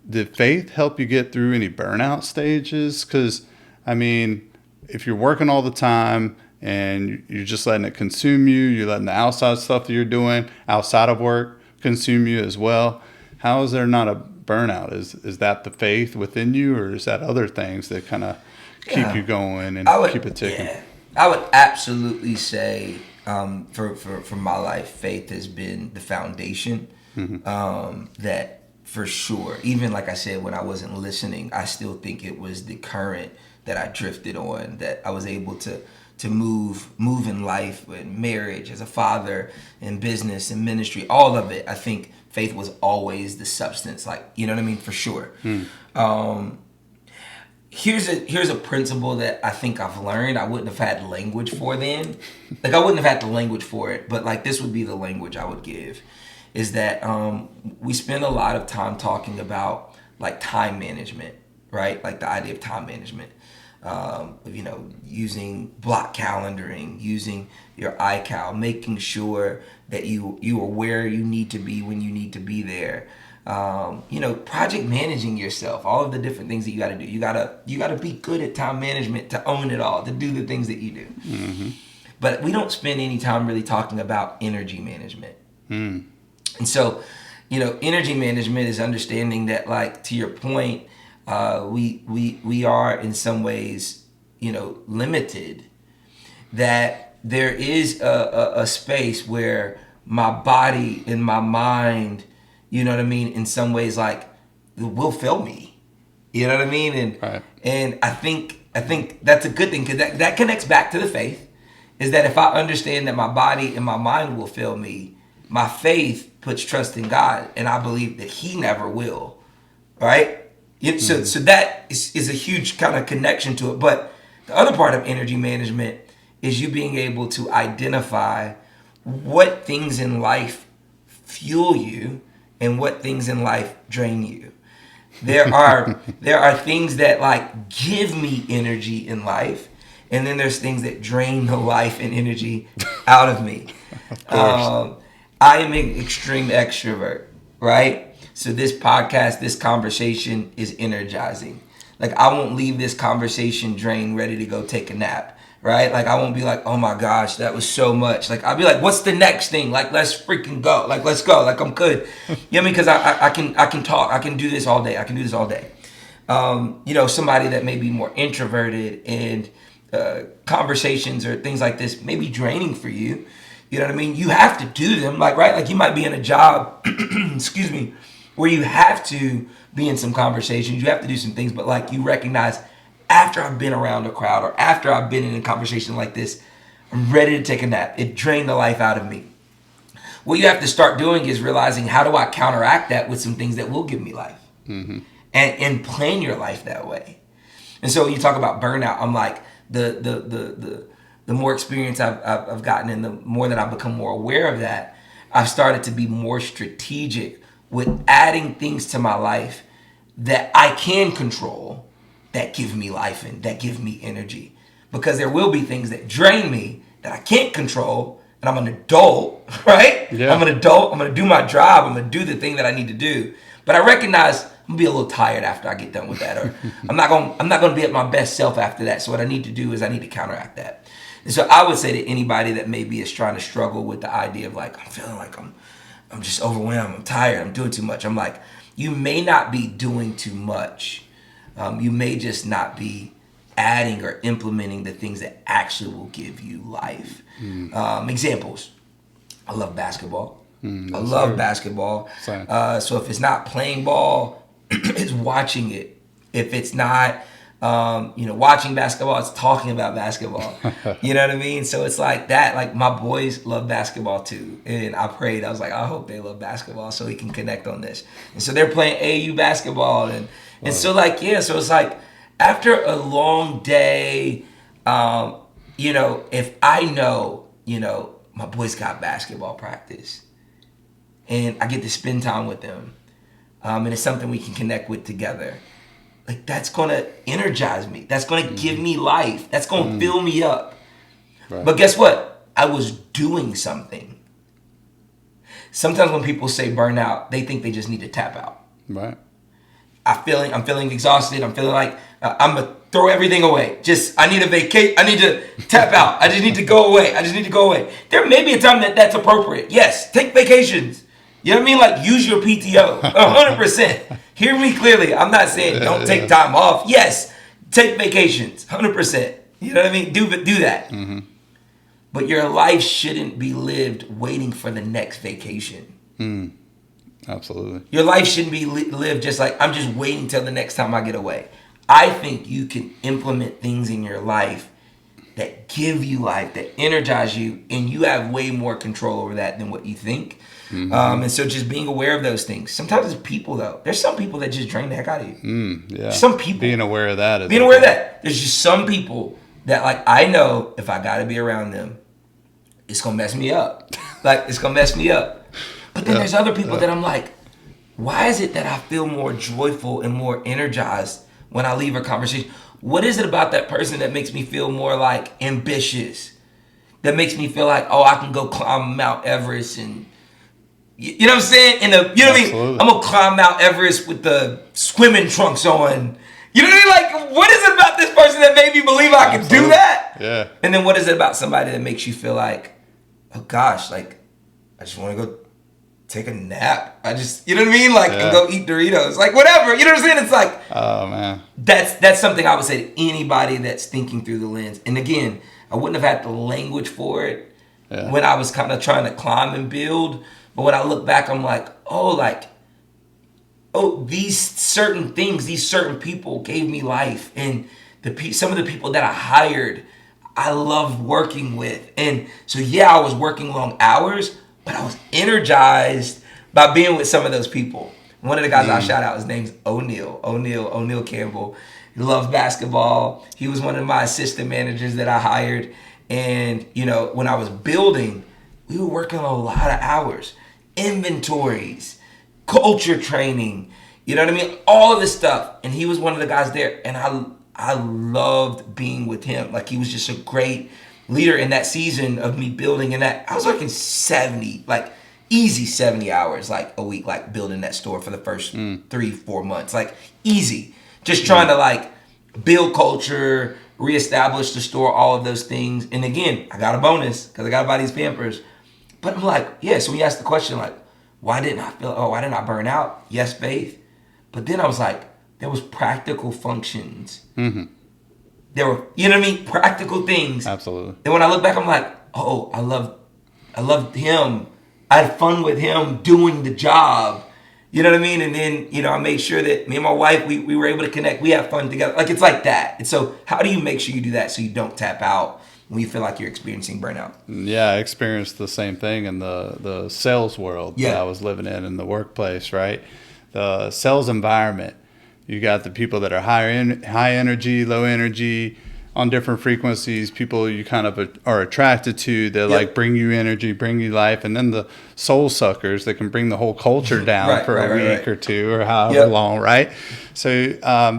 did faith help you get through any burnout stages? Because, I mean, if you're working all the time and you're just letting it consume you, you're letting the outside stuff that you're doing outside of work consume you as well, how is there not a burnout? Is that the faith within you, or is that other things that kind of keep you going and keep it ticking?
Yeah. I would absolutely say for my life, faith has been the foundation. That for sure, even like I said, when I wasn't listening, I still think it was the current that I drifted on, that I was able to move in life, in marriage, as a father, in business, in ministry, all of it. I think faith was always the substance, like, you know what I mean? For sure. Here's a principle that I think I've learned. I wouldn't have had language for then. Like, I wouldn't have had the language for it, but like this would be the language I would give, is that we spend a lot of time talking about like time management, right? Like the idea of time management. You know, using block calendaring, using your iCal, making sure that you are where you need to be when you need to be there. You know, project managing yourself, all of the different things that you got to do. You gotta be good at time management to own it all, to do the things that you do. But we don't spend any time really talking about energy management. And so, you know, energy management is understanding that, like, to your point, we are in some ways, you know, limited, that there is a space where my body and my mind, you know what I mean, in some ways, like, will fail me. You know what I mean? And and I think that's a good thing, because that connects back to the faith, is that if I understand that my body and my mind will fail me, my faith puts trust in God, and I believe that He never will, right? So that is a huge kind of connection to it. But the other part of energy management is you being able to identify what things in life fuel you and what things in life drain you. There are things that like give me energy in life, and then there's things that drain the life and energy out of me.
Of course.
I am an extreme extrovert, right? So this podcast, this conversation is energizing. Like, I won't leave this conversation drained, ready to go take a nap, right? Like, I won't be like, oh my gosh, that was so much. Like, I'll be like, what's the next thing? Like, let's freaking go. Like, let's go. Like, I'm good. You know what I mean? Because I can talk. I can do this all day. You know, somebody that may be more introverted, and conversations or things like this may be draining for you. You know what I mean? You have to do them, like, right? Like, you might be in a job, excuse me, where you have to be in some conversations, you have to do some things, but like you recognize after I've been around a crowd or after I've been in a conversation like this, I'm ready to take a nap. It drained the life out of me. What you have to start doing is realizing, how do I counteract that with some things that will give me life? Mm-hmm. And plan your life that way. And so when you talk about burnout, I'm like, the more experience I've gotten and the more that I've become more aware of that, I've started to be more strategic with adding things to my life that I can control, that give me life and that give me energy. Because there will be things that drain me that I can't control, and I'm an adult, right?
Yeah.
I'm an adult, I'm gonna do my job, I'm gonna do the thing that I need to do. But I recognize I'm gonna be a little tired after I get done with that, or I'm not gonna be at my best self after that. So what I need to do is I need to counteract that. And so I would say to anybody that maybe is trying to struggle with the idea of like, I'm feeling like I'm just overwhelmed, I'm tired, I'm doing too much. I'm like, you may not be doing too much. You may just not be adding or implementing the things that actually will give you life. Examples. I love basketball. I love basketball. So if it's not playing ball, it's watching it. If it's not, watching basketball, it's talking about basketball. You know what I mean? So it's like that. Like my boys love basketball too. And I prayed. I was like, I hope they love basketball so we can connect on this. And so they're playing AU basketball. And so like, yeah, so it's like after a long day, if I know, my boys got basketball practice and I get to spend time with them, and it's something we can connect with together, like that's gonna energize me. That's gonna give me life. That's gonna fill me up. Right. But guess what? I was doing something. Sometimes when people say burnout, they think they just need to tap out. Right. I'm feeling exhausted. I'm feeling like I'm gonna throw everything away. I need a vacate. I need to tap out. I just need to go away. There may be a time that's appropriate. Yes, take vacations. You know what I mean? Like use your PTO. 100%. Hear me clearly. I'm not saying don't take time off. Yes, take vacations. 100%. You know what I mean? Do that. Mm-hmm. But your life shouldn't be lived waiting for the next vacation.
Absolutely.
Your life shouldn't be lived just like, I'm just waiting till the next time I get away. I think you can implement things in your life that give you life, that energize you, and you have way more control over that than what you think. Mm-hmm. And so just being aware of those things. Sometimes it's people, though. There's some people that just drain the heck out of you.
Yeah.
Some people.
Being aware of that.
There's just some people that, like, I know if I got to be around them, it's going to mess me up. But then there's other people that I'm like, why is it that I feel more joyful and more energized when I leave a conversation? What is it about that person that makes me feel more like ambitious? That makes me feel like, I can go climb Mount Everest and, you know what I'm saying? You know what I mean? I'm going to climb Mount Everest with the swimming trunks on. You know what I mean? Like, what is it about this person that made me believe I can do that?
Yeah.
And then what is it about somebody that makes you feel like, oh gosh, like, I just want to go take a nap. I just, you know what I mean? Like, and go eat Doritos. Like, whatever. You know what I'm saying? It's like,
oh man,
that's something I would say to anybody that's thinking through the lens. And again, I wouldn't have had the language for it when I was kind of trying to climb and build. But when I look back, I'm like, these certain things, these certain people gave me life. And some of the people that I hired, I loved working with. And so, I was working long hours, but I was energized by being with some of those people. One of the guys I'll shout out, his name's O'Neal Campbell. He loves basketball. He was one of my assistant managers that I hired. And, when I was building, we were working a lot of hours. Inventories, culture training, you know what I mean? All of this stuff. And he was one of the guys there. And I loved being with him. Like, he was just a great leader in that season of me building. And that I was working 70, like easy 70 hours, like a week, like building that store for the first 3-4 months, like easy, just trying to like build culture, reestablish the store, all of those things. And again, I got a bonus because I got to buy these Pampers. But I'm like, so when you ask the question, like, why didn't I burn out? Yes, faith. But then I was like, there was practical functions. Mm-hmm. There were, you know what I mean? Practical things.
Absolutely.
And when I look back, I'm like, I loved him. I had fun with him doing the job. You know what I mean? And then, I made sure that me and my wife, we were able to connect. We have fun together. Like, it's like that. And so how do you make sure you do that so you don't tap out when you feel like you're experiencing burnout?
Yeah, I experienced the same thing in the sales world that I was living in the workplace, right? The sales environment. You got the people that are high energy, low energy, on different frequencies, people you kind of are attracted to that like bring you energy, bring you life, and then the soul suckers that can bring the whole culture down for a week or two or however long, right? So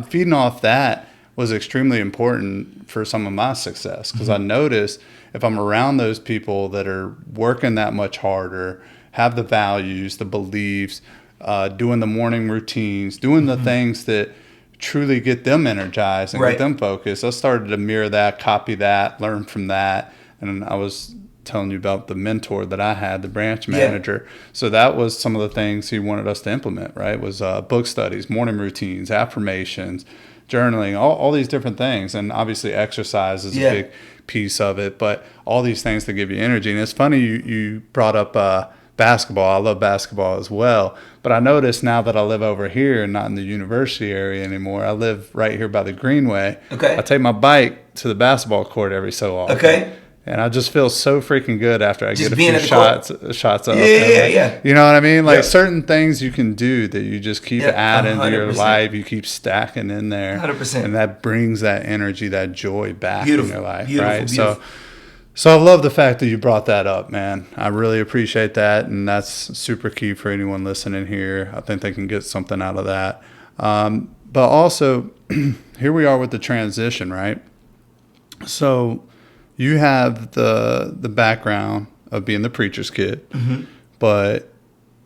feeding off that was extremely important for some of my success, because I noticed if I'm around those people that are working that much harder, have the values, the beliefs, doing the morning routines, doing the things that truly get them energized and get them focused. I started to mirror that, copy that, learn from that. And I was telling you about the mentor that I had, the branch manager. So that was some of the things he wanted us to implement, right? Was book studies, morning routines, affirmations, journaling, all these different things. And obviously exercise is a big piece of it, but all these things that give you energy. And it's funny you brought up basketball. I love basketball as well. But I noticed now that I live over here and not in the university area anymore, I live right here by the Greenway. Okay. I take my bike to the basketball court every so often. Okay. And I just feel so freaking good after I get a few shots up. Yeah. You know what I mean? Like certain things you can do that you just keep adding to your life. You keep stacking in there. 100%. And that brings that energy, that joy back in your life, right? So I love the fact that you brought that up, man. I really appreciate that, and that's super key for anyone listening here. I think they can get something out of that. But also, here we are with the transition, right? So you have the background of being the preacher's kid, but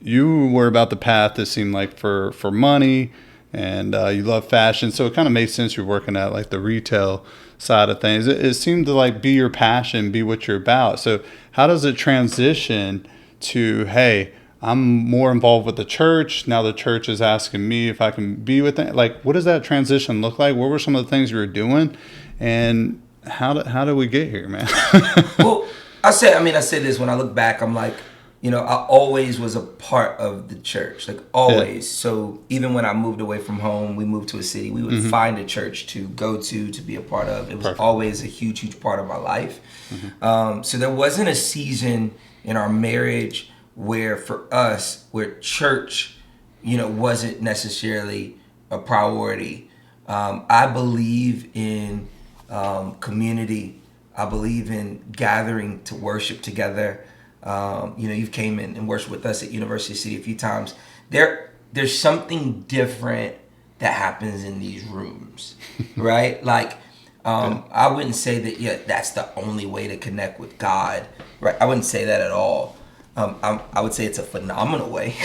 you were about the path that seemed like for money, and you love fashion, so it kind of made sense you're working at like the retail side of things. It seemed to like be your passion, be what you're about. So how does it transition to, hey, I'm more involved with the church, now the church is asking me if I can be with them? Like, what does that transition look like? What were some of the things you were doing, and how did we get here, man?
Well, I say this when I look back, I'm like, I always was a part of the church, like always. Yeah. So even when I moved away from home, we moved to a city, we would find a church to go to be a part of. It was always a huge, huge part of my life. So there wasn't a season in our marriage where church, wasn't necessarily a priority. I believe in community. I believe in gathering to worship together. You've came in and worshiped with us at University City a few times. There's something different that happens in these rooms, right? Like, I wouldn't say that, that's the only way to connect with God, right? I wouldn't say that at all. I would say it's a phenomenal way.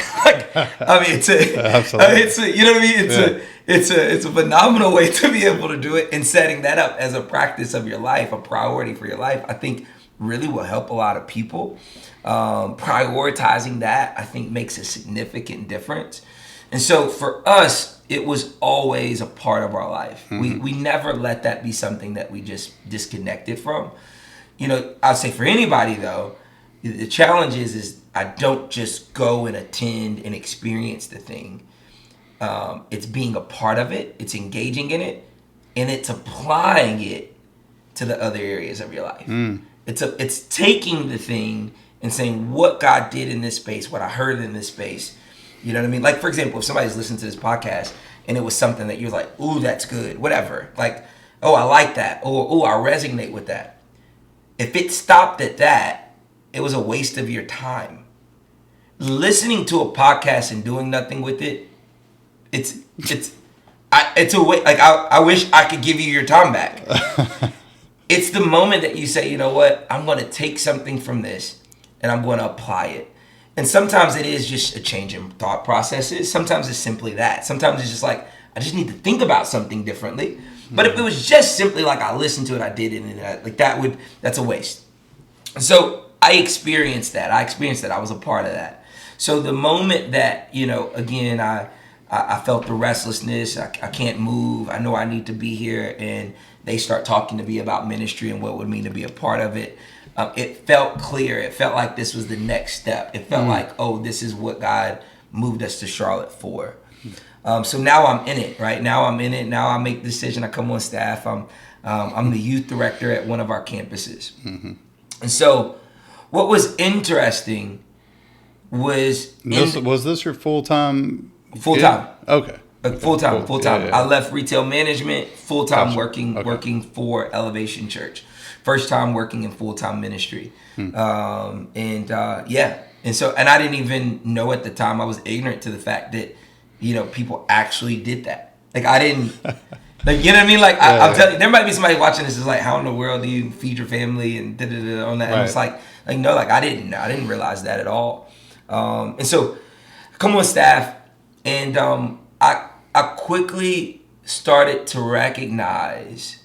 It's a phenomenal way to be able to do it, and setting that up as a practice of your life, a priority for your life, I think really will help a lot of people. Prioritizing that, I think, makes a significant difference. And so for us, it was always a part of our life. We never let that be something that we just disconnected from. I'd say for anybody though, the challenge is I don't just go and attend and experience the thing. It's being a part of it, it's engaging in it, and it's applying it to the other areas of your life. It's taking the thing and saying what God did in this space, what I heard in this space. You know what I mean? Like, for example, if somebody's listening to this podcast and it was something that you're like, ooh, that's good, whatever. Like, oh, I like that. Or, oh, I resonate with that. If it stopped at that, it was a waste of your time. Listening to a podcast and doing nothing with it, it's a way. Like, I wish I could give you your time back. It's the moment that you say, you know what, I'm going to take something from this and I'm going to apply it. And sometimes it is just a change in thought processes. Sometimes it's simply that. Sometimes it's just like, I just need to think about something differently. But if it was just simply like I listened to it, I did it, and that's a waste. So I experienced that. I was a part of that. So the moment that, again, I felt the restlessness, I can't move, I know I need to be here, and they start talking to me about ministry and what it would mean to be a part of it. It felt clear. It felt like this was the next step. It felt like, oh, this is what God moved us to Charlotte for. So now I'm in it, right? Now I'm in it. Now I make the decision. I come on staff. I'm the youth director at one of our campuses. And so what was interesting was...
Was this your full-time?
Full-time.
Okay.
Full-time.
Yeah.
I left retail management, full-time
Gotcha.
working for Elevation Church. First time working in full-time ministry. And I didn't even know at the time, I was ignorant to the fact that, people actually did that. Like, I didn't... Like, you know what I mean? Like, I'm telling you, there might be somebody watching this is like, how in the world do you feed your family and da-da-da on that?
Right.
And it's like, no, like, I didn't realize that at all. And so I come on staff, and I quickly started to recognize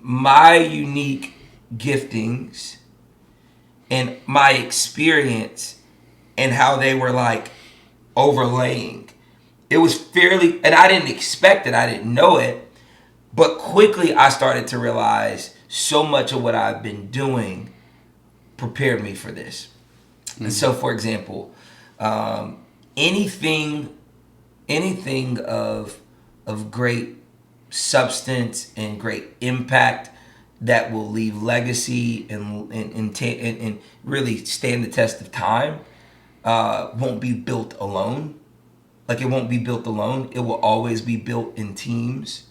my unique giftings and my experience and how they were like overlaying. It was fairly, and I didn't expect it, I didn't know it, but quickly I started to realize so much of what I've been doing prepared me for this. And so, for example, anything of great substance and great impact that will leave legacy and really stand the test of time won't be built alone. Like, it won't be built alone. It will always be built in teams.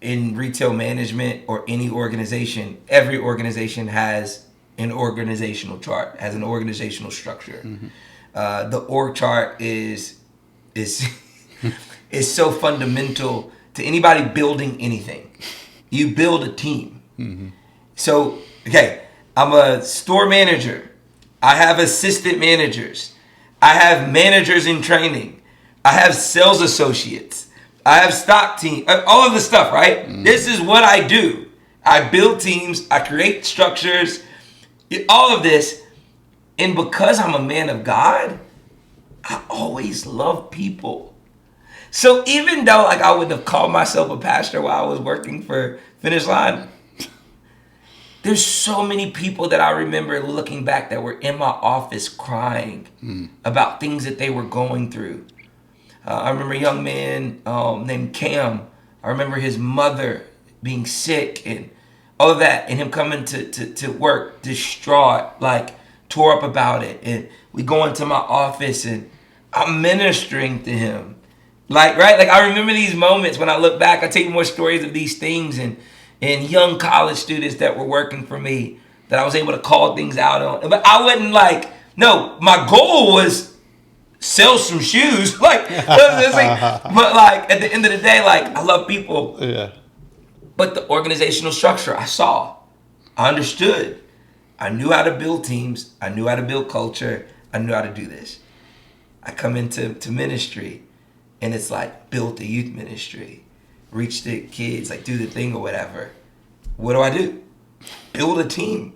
In retail management or any organization, every organization has an organizational chart, has an organizational structure. The org chart is so fundamental to anybody building anything. You build a team. So, okay, I'm a store manager. I have assistant managers. I have managers in training. I have sales associates. I have stock team. All of this stuff, right? This is what I do. I build teams. I create structures. All of this. And because I'm a man of God, I always love people. So even though like I wouldn't have called myself a pastor while I was working for Finish Line, there's so many people that I remember looking back that were in my office crying about things that they were going through. I remember a young man named Cam. I remember his mother being sick and all of that, and him coming to work distraught, like tore up about it. And we go into my office and I'm ministering to him. Like, right? Like, I remember these moments when I look back. I take more stories of these things and young college students that were working for me that I was able to call things out on. But I wasn't like, no, my goal was sell some shoes. Like, but like at the end of the day, like, I love people.
Yeah.
But the organizational structure I saw, I understood. I knew how to build teams. I knew how to build culture. I knew how to do this. I come into ministry and it's like build the youth ministry, reach the kids, like do the thing or whatever. What do? Build a team.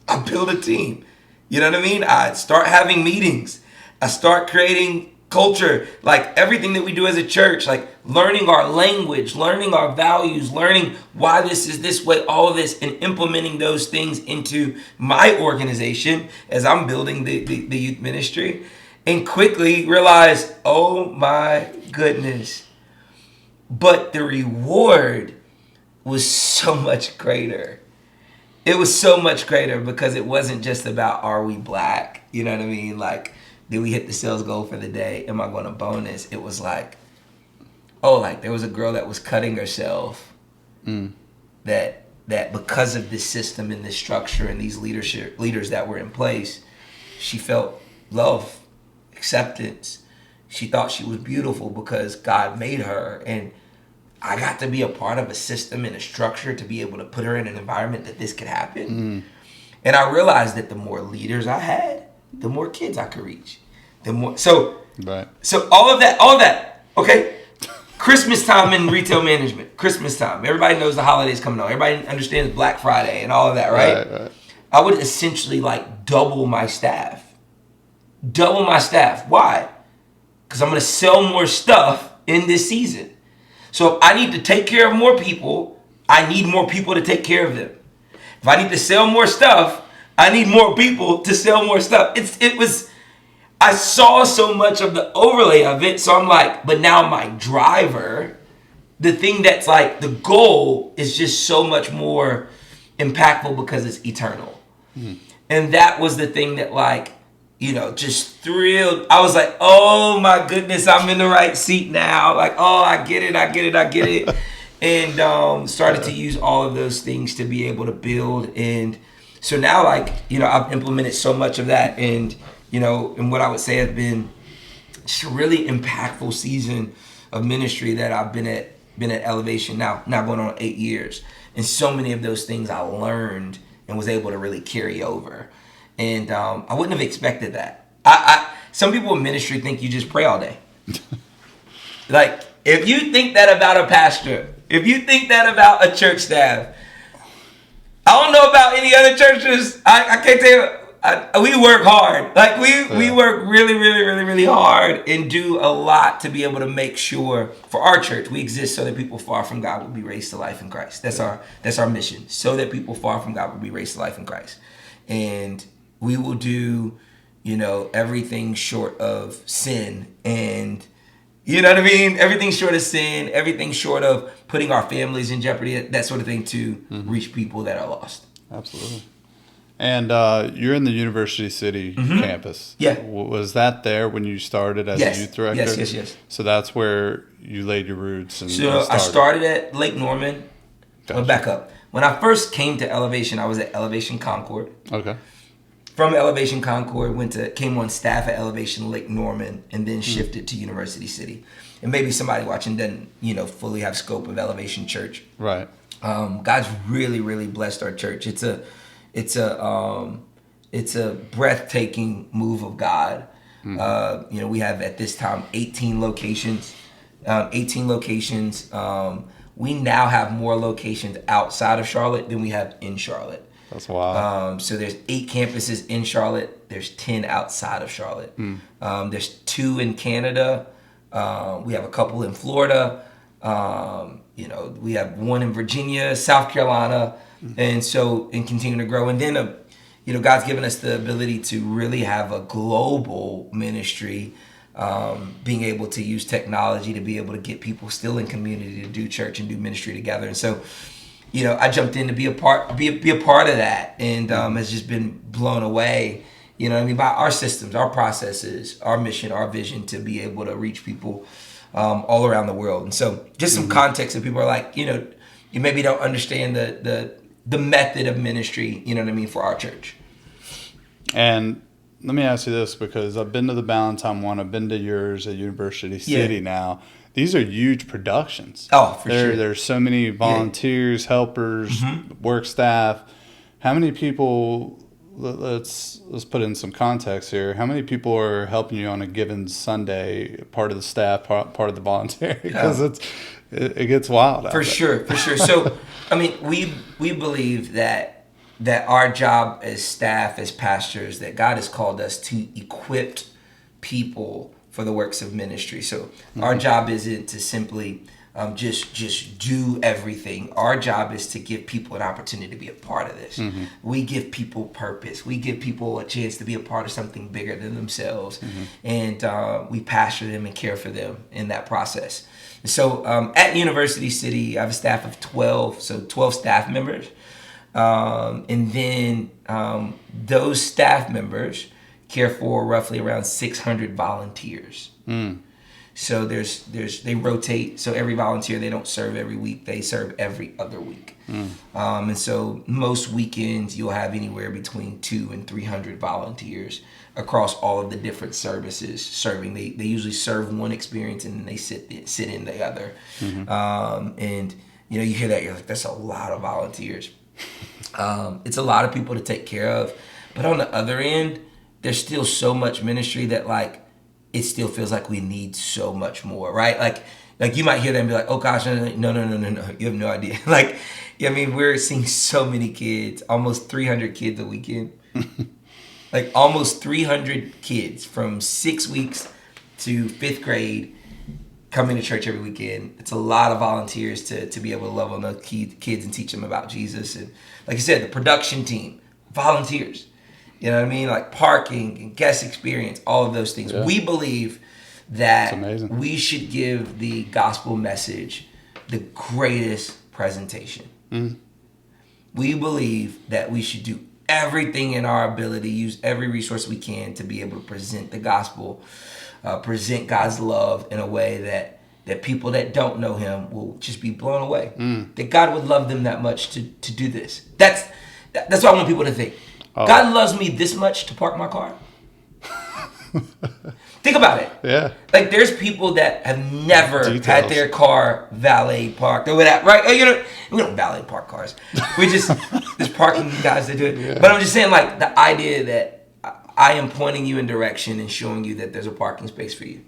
I build a team. You know what I mean? I start having meetings. I start creating culture, like everything that we do as a church, like learning our language, learning our values, learning why this is this way, all of this, and implementing those things into my organization as I'm building the youth ministry. And quickly realize, oh my goodness. But the reward was so much greater. It was so much greater because it wasn't just about, are we black? You know what I mean? Like, did we hit the sales goal for the day? Am I going to bonus? It was like, oh, like there was a girl that was cutting herself that because of this system and this structure and these leaders that were in place, she felt love, acceptance. She thought she was beautiful because God made her, and I got to be a part of a system and a structure to be able to put her in an environment that this could happen. And I realized that the more leaders I had, the more kids I could reach. So all of that, okay? Christmas time in retail management, Christmas time. Everybody knows the holidays coming on. Everybody understands Black Friday and all of that, right? Right. I would essentially like double my staff. Why? Because I'm going to sell more stuff in this season. So if I need to take care of more people, I need more people to take care of them. If I need to sell more stuff, I need more people to sell more stuff. I saw so much of the overlay of it. So I'm like, but now my driver, the thing that's like the goal is just so much more impactful because it's eternal. And that was the thing that like, just thrilled. I was like, oh my goodness, I'm in the right seat now. Like, oh, I get it. And started to use all of those things to be able to build. And so now, like, I've implemented so much of that. And, and what I would say has been just a really impactful season of ministry that I've been at Elevation now going on 8 years. And so many of those things I learned and was able to really carry over. And I wouldn't have expected that. Some people in ministry think you just pray all day. Like, if you think that about a pastor, if you think that about a church staff, I don't know about any other churches. I can't tell you. We work hard. Like, we work really, really, really, really hard and do a lot to be able to make sure for our church we exist so that people far from God will be raised to life in Christ. That's our mission. So that people far from God will be raised to life in Christ. And we will do, everything short of sin, and you know what I mean? Everything short of sin, everything short of putting our families in jeopardy, that sort of thing, to reach people that are lost.
Absolutely. And you're in the University City campus.
Yeah.
Was that there when you started as a youth director?
Yes.
So that's where you laid your roots. And
so I started at Lake Norman.
Gotcha.
I'll back up. When I first came to Elevation, I was at Elevation Concord.
Okay.
From Elevation Concord, came on staff at Elevation Lake Norman, and then shifted to University City. And maybe somebody watching doesn't, fully have scope of Elevation Church.
Right.
God's really, really blessed our church. It's a breathtaking move of God. We have at this time 18 locations. We now have more locations outside of Charlotte than we have in Charlotte.
That's wild.
So there's 8 campuses in Charlotte. There's 10 outside of Charlotte. There's 2 in Canada. We have a couple in Florida. We have 1 in Virginia, South Carolina, and continue to grow. And then, God's given us the ability to really have a global ministry, being able to use technology to be able to get people still in community to do church and do ministry together. And so, I jumped in to be a part of that, and has just been blown away, by our systems, our processes, our mission, our vision to be able to reach people all around the world. And so just some context that people are like, you maybe don't understand the method of ministry, for our church.
And let me ask you this, because I've been to the Ballantyne one, I've been to yours at University City now. These are huge productions.
Oh, for sure.
There's so many volunteers, helpers, work staff. How many people, let's put in some context here. How many people are helping you on a given Sunday, part of the staff, part of the voluntary? Because it gets wild out
For sure. So, we believe that our job as staff, as pastors, that God has called us to equip people for the works of ministry. So our job isn't to simply just do everything. Our job is to give people an opportunity to be a part of this. We give people purpose. We give people a chance to be a part of something bigger than themselves. And we pastor them and care for them in that process. So at University City, I have a staff of 12, so 12 staff members. And then those staff members care for roughly around 600 volunteers. So they rotate. So every volunteer, they don't serve every week. They serve every other week. And so most weekends you'll have anywhere between 200 and 300 volunteers across all of the different services serving. They usually serve one experience and then they sit in the other. And you hear that, you're like, that's a lot of volunteers. It's a lot of people to take care of. But on the other end, there's still so much ministry that it still feels like we need so much more, right? Like you might hear that and be like, oh gosh, no, you have no idea. We're seeing so many kids, almost 300 kids a weekend. Almost 300 kids from 6 weeks to 5th grade coming to church every weekend. It's a lot of volunteers to be able to love on those kids and teach them about Jesus. And like you said, the production team, volunteers. You know what I mean? Like parking and guest experience, all of those things.
Yeah.
We believe that
amazing.
we should give the gospel message the greatest presentation. We believe that we should do everything in our ability, use every resource we can to be able to present the gospel, present God's love in a way that people that don't know him will just be blown away. That God would love them that much to do this. That's what I want people to think. God loves me this much to park my car. Think about it.
Yeah.
Like there's people that have never
Details.
had their car valet parked or whatever, right? You know, we don't valet park cars. We just there's parking guys that do it. Yeah. But I'm just saying, like the idea that I am pointing you in direction and showing you that there's a parking space for you.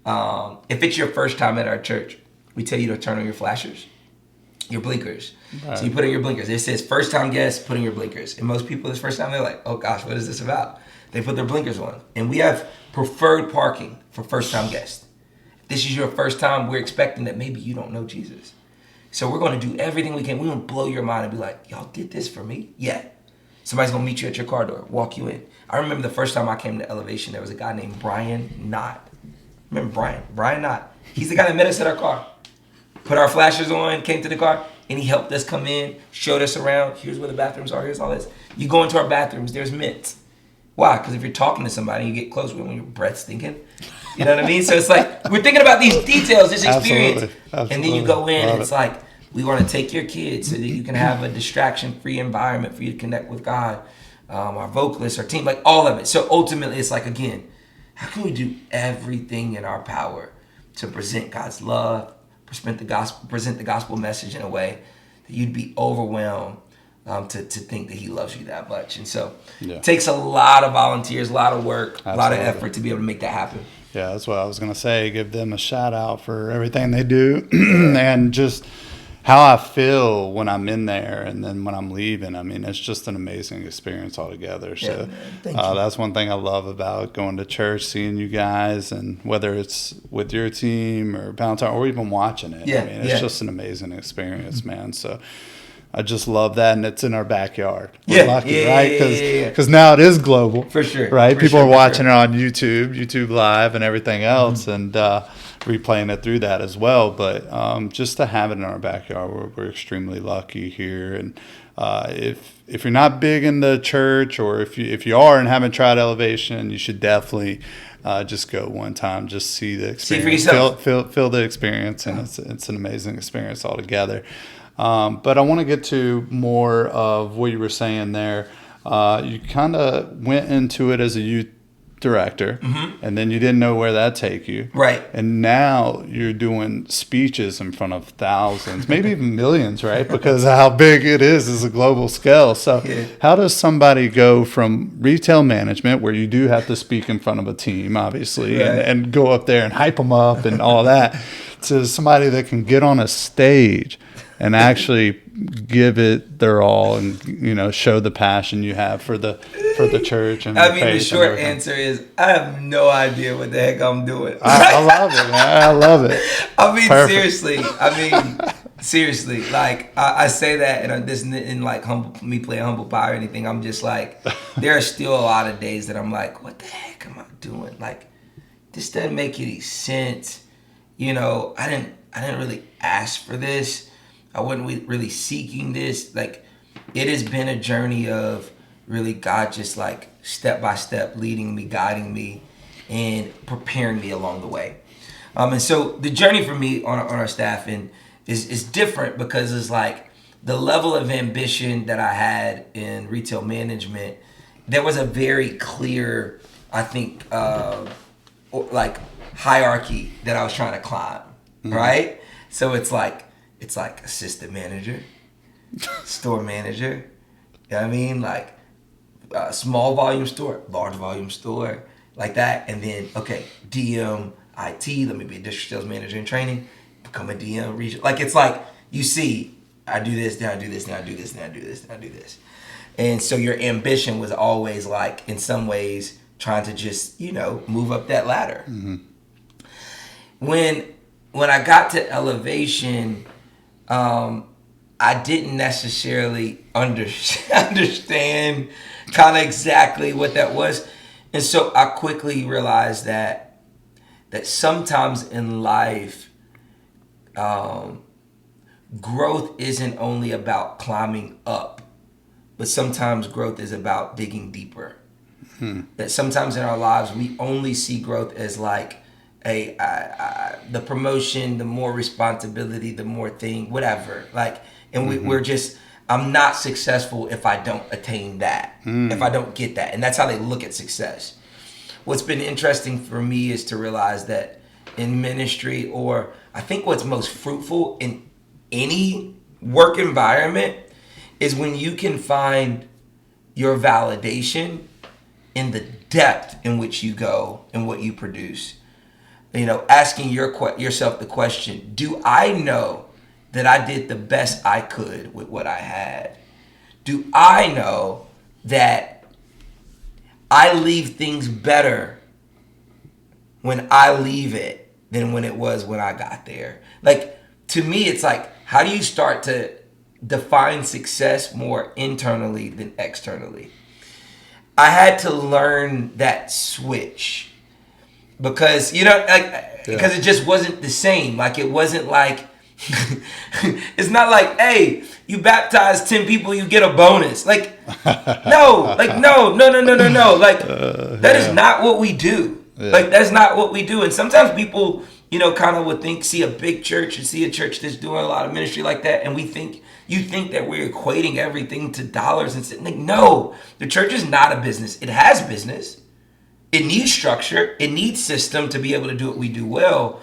If it's your first time at our church, we tell you to turn on your flashers, your blinkers. Right. So you put in your blinkers. It says first time guests, put in your blinkers. And most people this first time, they're like, oh gosh, what is this about? They put their blinkers on. And we have preferred parking for first time guests. If this is your first time, we're expecting that maybe you don't know Jesus. So we're going to do everything we can. We're going to blow your mind and be like, y'all did this for me? Yeah. Somebody's going to meet you at your car door, walk you in. I remember the first time I came to Elevation, there was a guy named Brian Knott. Remember Brian Knott. He's the guy that met us at our car. Put our flashers on, came to the car, and he helped us come in, showed us around. Here's where the bathrooms are, here's all this. You go into our bathrooms, there's mints. Why? Because if you're talking to somebody, you get close with when your breath's stinking. You know what I mean? So it's like, we're thinking about these details, this experience.
Absolutely.
And then you go in, and it's like, we want to take your kids so that you can have a distraction-free environment for you to connect with God. Our vocalists, our team, like all of it. So ultimately, it's like, again, how can we do everything in our power to present God's love, present the gospel message in a way that you'd be overwhelmed to think that he loves you that much. And so it takes a lot of volunteers, a lot of work, a lot of effort to be able to make that happen.
Yeah, that's what I was going to say. Give them a shout out for everything they do and just how I feel when I'm in there and then when I'm leaving. I mean, it's just an amazing experience altogether. So that's one thing I love about going to church, seeing you guys, and whether it's with your team or Valentine or even watching it. I mean, it's just an amazing experience, man. So I just love that, and it's in our backyard. We're lucky, right? Because now it is global.
For sure.
Right? People are watching it on YouTube Live and everything else, and replaying it through that as well. But just to have it in our backyard, we're extremely lucky here. And if you're not big in the church, or if you are and haven't tried Elevation, you should definitely just go one time, just see the experience,
see for yourself.
feel the experience, and it's an amazing experience altogether. But I want to get to more of what you were saying there. You kind of went into it as a youth director, and then you didn't know where that take you.
Right.
And now you're doing speeches in front of thousands, maybe even millions, right? Because of how big it is a global scale. So how does somebody go from retail management, where you do have to speak in front of a team, obviously, and go up there and hype them up and all that, to somebody that can get on a stage and actually give it their all, and show the passion you have for the church and
the short answer is I have no idea what the heck I'm doing.
I love it, man. I love it.
I mean, seriously. Like I say that, and this isn't like me playing humble pie or anything. I'm just like, there are still a lot of days that I'm like, what the heck am I doing? Like, this doesn't make any sense. I didn't really ask for this. I wasn't really seeking this. Like, it has been a journey of really God just like step by step leading me, guiding me, and preparing me along the way. And so the journey for me on our staff is different, because it's like the level of ambition that I had in retail management, there was a very clear, I think, like hierarchy that I was trying to climb, right? So it's like assistant manager, store manager, you know what I mean? Like small volume store, large volume store, like that. And then, DM, IT, let me be a district sales manager in training, become a DM, region. Like, it's like, you see, I do this, then I do this, then I do this, then I do this, then I do this. And so your ambition was always like, in some ways, trying to just, move up that ladder. When I got to Elevation, I didn't necessarily understand kind of exactly what that was. And so I quickly realized that sometimes in life, growth isn't only about climbing up, but sometimes growth is about digging deeper. That sometimes in our lives we only see growth as like the promotion, the more responsibility, the more thing, whatever. Like, and we're just, I'm not successful if I don't attain that, if I don't get that, and that's how they look at success. What's been interesting for me is to realize that in ministry, or I think what's most fruitful in any work environment, is when you can find your validation in the depth in which you go and what you produce. You know, asking yourself the question, do I know that I did the best I could with what I had? Do I know that I leave things better when I leave it than when it was when I got there? Like, to me, it's like, how do you start to define success more internally than externally? I had to learn that switch because, you know, like, because it just wasn't the same. Like, it wasn't like, it's not like, hey, you baptize 10 people, you get a bonus. Like, no, like, no. Like, that is not what we do. Yeah. Like, that's not what we do. And sometimes people, you know, kind of would see a big church and see a church that's doing a lot of ministry like that, and you think that we're equating everything to dollars and like, no, the church is not a business. It has business. It needs structure. It needs system to be able to do what we do well.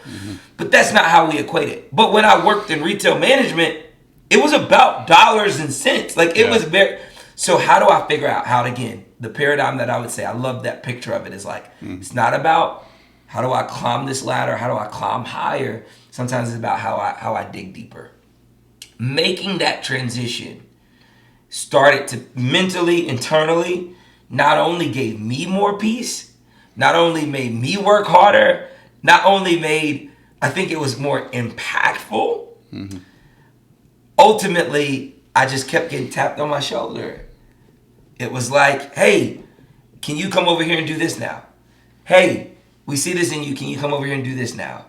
But that's not how we equate it. But when I worked in retail management, it was about dollars and cents. Like, it was very. So how do I figure out how to, again, the paradigm that I would say, I love that picture of it, is like, it's not about how do I climb this ladder, how do I climb higher. Sometimes it's about how I dig deeper. Making that transition started to mentally, internally, not only gave me more peace, not only made me work harder, not only made, I think it was more impactful. Ultimately, I just kept getting tapped on my shoulder. It was like, hey, can you come over here and do this now? Hey, we see this in you. Can you come over here and do this now?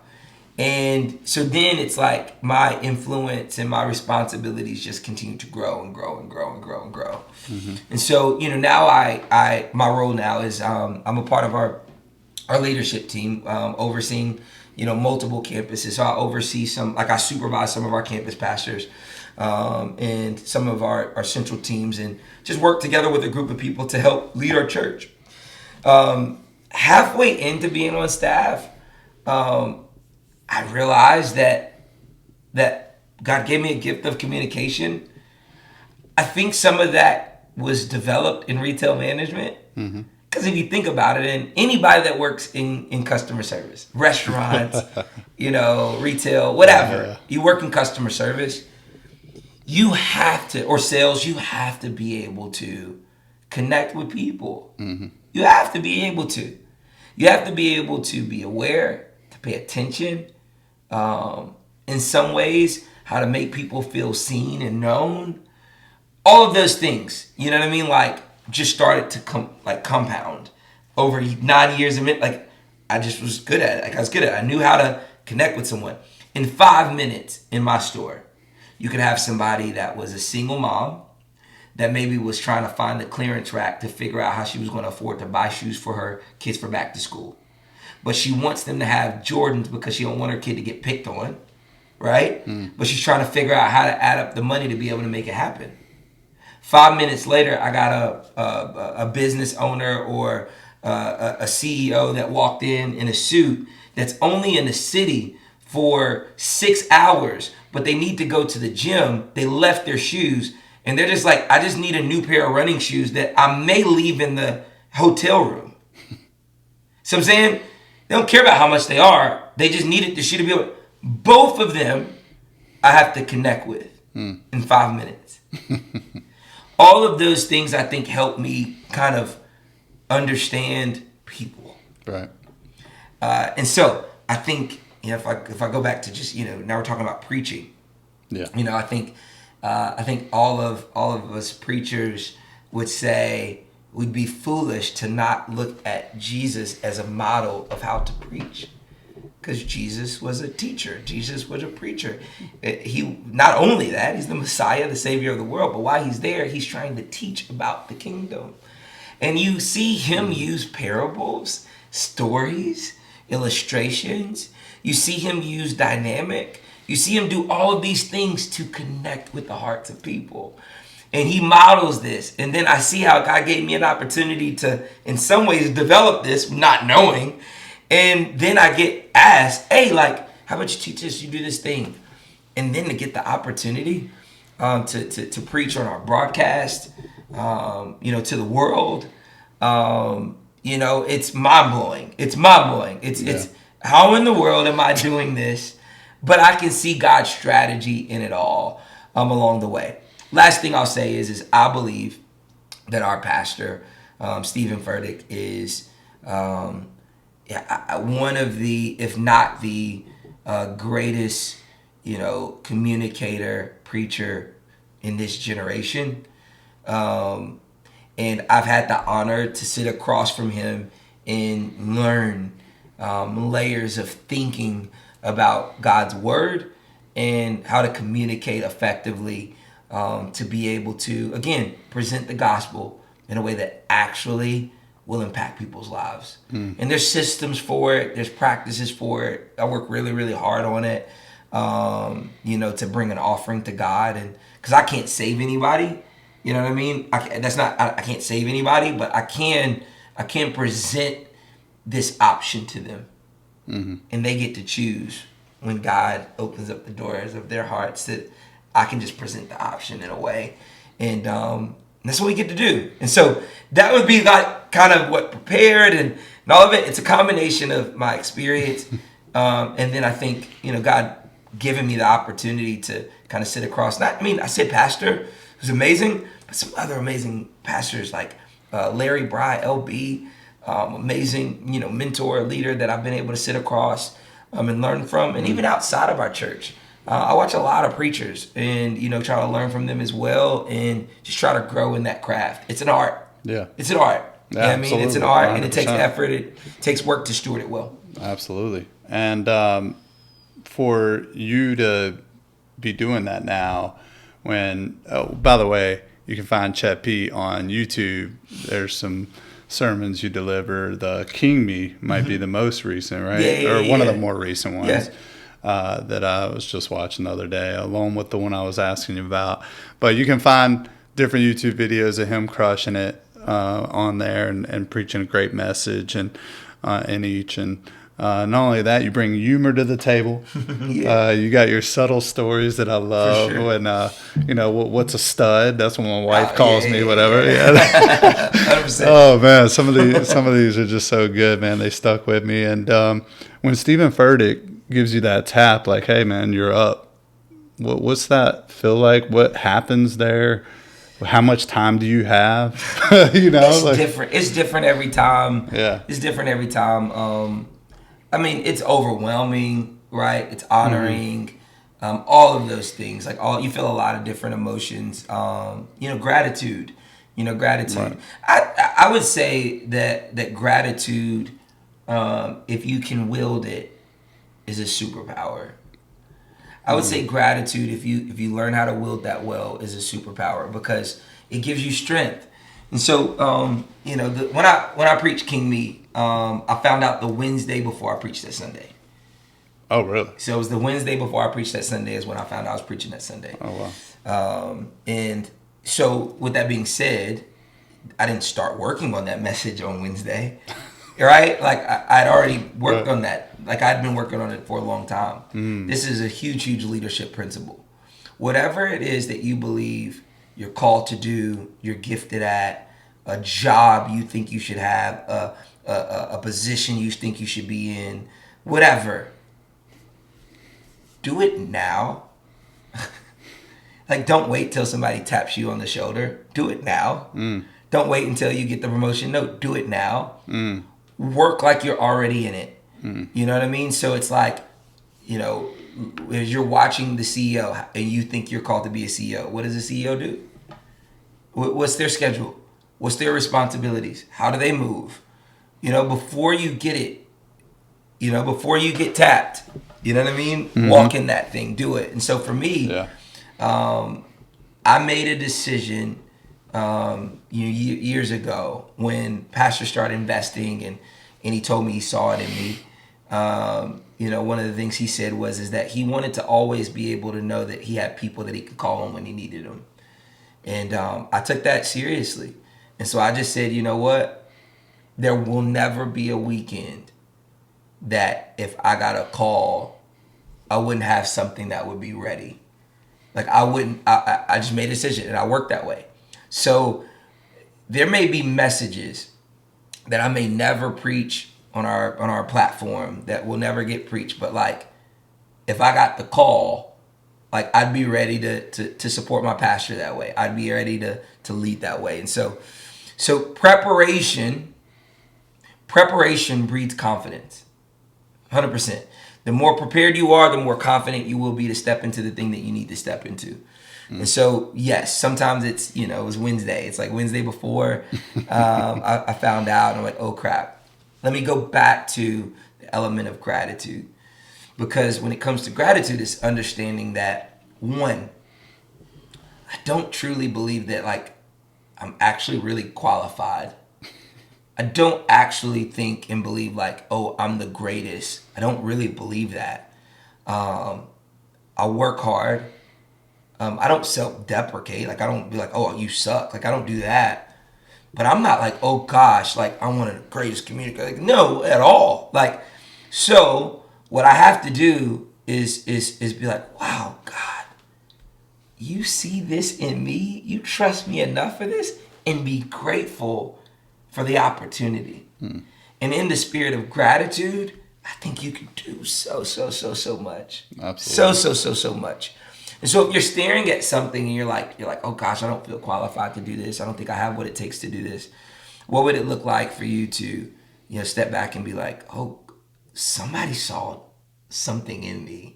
And so then it's like my influence and my responsibilities just continue to grow and grow and grow and grow and grow. And so, you know, now my role now is I'm a part of our leadership team, overseeing, you know, multiple campuses. So I oversee I supervise some of our campus pastors and some of our central teams, and just work together with a group of people to help lead our church. Halfway into being on staff, I realized that God gave me a gift of communication. I think some of that was developed in retail management. Because if you think about it, and anybody that works in customer service, restaurants, you know, retail, whatever, you work in customer service, you have to, or sales, you have to be able to connect with people. You have to be able to. You have to be able to be aware, to pay attention. In some ways, how to make people feel seen and known. All of those things, you know what I mean? Like, just started to compound over 9 years of it. Like, I just was good at it. Like, I was good at it. I knew how to connect with someone. In 5 minutes in my store, you could have somebody that was a single mom that maybe was trying to find the clearance rack to figure out how she was going to afford to buy shoes for her kids for back to school. But she wants them to have Jordans because she don't want her kid to get picked on, right? But she's trying to figure out how to add up the money to be able to make it happen. 5 minutes later, I got a business owner or a CEO that walked in a suit that's only in the city for 6 hours, but they need to go to the gym. They left their shoes, and they're just like, I just need a new pair of running shoes that I may leave in the hotel room. So I'm saying, they don't care about how much they are. They just needed the shoe to be able. Both of them, I have to connect with in 5 minutes. All of those things, I think, help me kind of understand people.
Right.
And so I think, you know, if I go back to just, you know, now we're talking about preaching.
Yeah.
You know, I think I think all of us preachers would say we'd be foolish to not look at Jesus as a model of how to preach. Because Jesus was a teacher. Jesus was a preacher. He not only that, he's the Messiah, the Savior of the world, but while he's there, he's trying to teach about the kingdom. And you see him use parables, stories, illustrations. You see him use dynamic. You see him do all of these things to connect with the hearts of people. And he models this. And then I see how God gave me an opportunity to, in some ways, develop this, not knowing. And then I get asked, hey, like, how about you teach us, you do this thing? And then to get the opportunity to preach on our broadcast, to the world, it's mind-blowing. It's mind-blowing. It's how in the world am I doing this? But I can see God's strategy in it all along the way. Last thing I'll say is I believe that our pastor, Stephen Furtick, is one of the, if not the greatest, communicator, preacher in this generation. And I've had the honor to sit across from him and learn layers of thinking about God's word and how to communicate effectively to be able to, again, present the gospel in a way that actually will impact people's lives. And there's systems for it. There's practices for it. I work really, really hard on it, to bring an offering to God. And because I can't save anybody, you know what I mean? I can't save anybody, but I can present this option to them. And they get to choose when God opens up the doors of their hearts that I can just present the option in a way. And that's what we get to do. And so that would be like kind of what prepared and all of it. It's a combination of my experience. And then I think, God giving me the opportunity to kind of sit across. I said pastor, who's amazing, but some other amazing pastors like Larry Bry, LB, amazing, mentor, leader that I've been able to sit across and learn from. And even outside of our church, I watch a lot of preachers and, try to learn from them as well and just try to grow in that craft. It's an art.
Yeah.
It's an art.
Yeah,
I mean, it's an art 100%. And it takes
100%.
effort. It takes work to steward it well.
Absolutely. And for you to be doing that now by the way, you can find Chet Pete on YouTube. There's some sermons you deliver. The King Me might be the most recent, right? Or one of the more recent ones that I was just watching the other day, along with the one I was asking you about. But you can find different YouTube videos of him crushing it on there and preaching a great message and in each. And not only that, you bring humor to the table. You got your subtle stories that I love. For sure. And what's a stud? That's what my wife calls me. Whatever. Yeah. 100%. Oh man, some of these are just so good, man. They stuck with me. And when Stephen Furtick gives you that tap, like, "Hey, man, you're up." What's that feel like? What happens there? How much time do you have?
It's different. It's different every time.
Yeah.
It's different every time. It's overwhelming, right? It's honoring, all of those things. Like you feel a lot of different emotions. Gratitude. Gratitude. Right. I would say that gratitude, if you can wield it, is a superpower. I would say gratitude, if you learn how to wield that well, is a superpower because it gives you strength. And so, when I preach King Me, I found out the Wednesday before I preached that Sunday.
Oh, really?
So it was the Wednesday before I preached that Sunday is when I found out I was preaching that Sunday.
Oh, wow.
And so with that being said, I didn't start working on that message on Wednesday, right? Like I'd already worked on that. Like I'd been working on it for a long time. This is a huge, huge leadership principle. Whatever it is that you believe you're called to do, you're gifted at, a job you think you should have, a position you think you should be in, whatever. Do it now. Like, don't wait till somebody taps you on the shoulder. Do it now. Don't wait until you get the promotion. No, do it now. Work like you're already in it. You know what I mean? So it's like, as you're watching the CEO and you think you're called to be a CEO, what does a CEO do? What's their schedule? What's their responsibilities? How do they move? Before you get it, before you get tapped, you know what I mean? Mm-hmm. Walk in that thing, do it. And so for me, I made a decision years ago when Pastor started investing and he told me he saw it in me. One of the things he said is that he wanted to always be able to know that he had people that he could call on when he needed them. And I took that seriously. And so I just said, you know what? There will never be a weekend that if I got a call, I wouldn't have something that would be ready. Like I just made a decision and I worked that way. So there may be messages that I may never preach on our platform that will never get preached. But like, if I got the call, like I'd be ready to support my pastor that way. I'd be ready to lead that way. And so preparation breeds confidence, 100%. The more prepared you are, the more confident you will be to step into the thing that you need to step into. Mm-hmm. And so, yes, sometimes it's, it was Wednesday. It's like Wednesday before I found out, and I'm like, oh crap. Let me go back to the element of gratitude. Because when it comes to gratitude, it's understanding that, one, I don't truly believe that like I'm actually really qualified. I don't actually think and believe like, oh, I'm the greatest. I don't really believe that. I work hard. I don't self-deprecate. Like I don't be like, oh, you suck. Like I don't do that. But I'm not like, oh gosh, like I'm one of the greatest communicators. Like, no, at all. Like, so what I have to do is be like, wow, God, you see this in me? You trust me enough for this? And be grateful for the opportunity. And in the spirit of gratitude, I think you can do so much.
Absolutely.
So much. And so if you're staring at something and you're like, oh gosh, I don't feel qualified to do this. I don't think I have what it takes to do this. What would it look like for you to, step back and be like, oh, somebody saw something in me.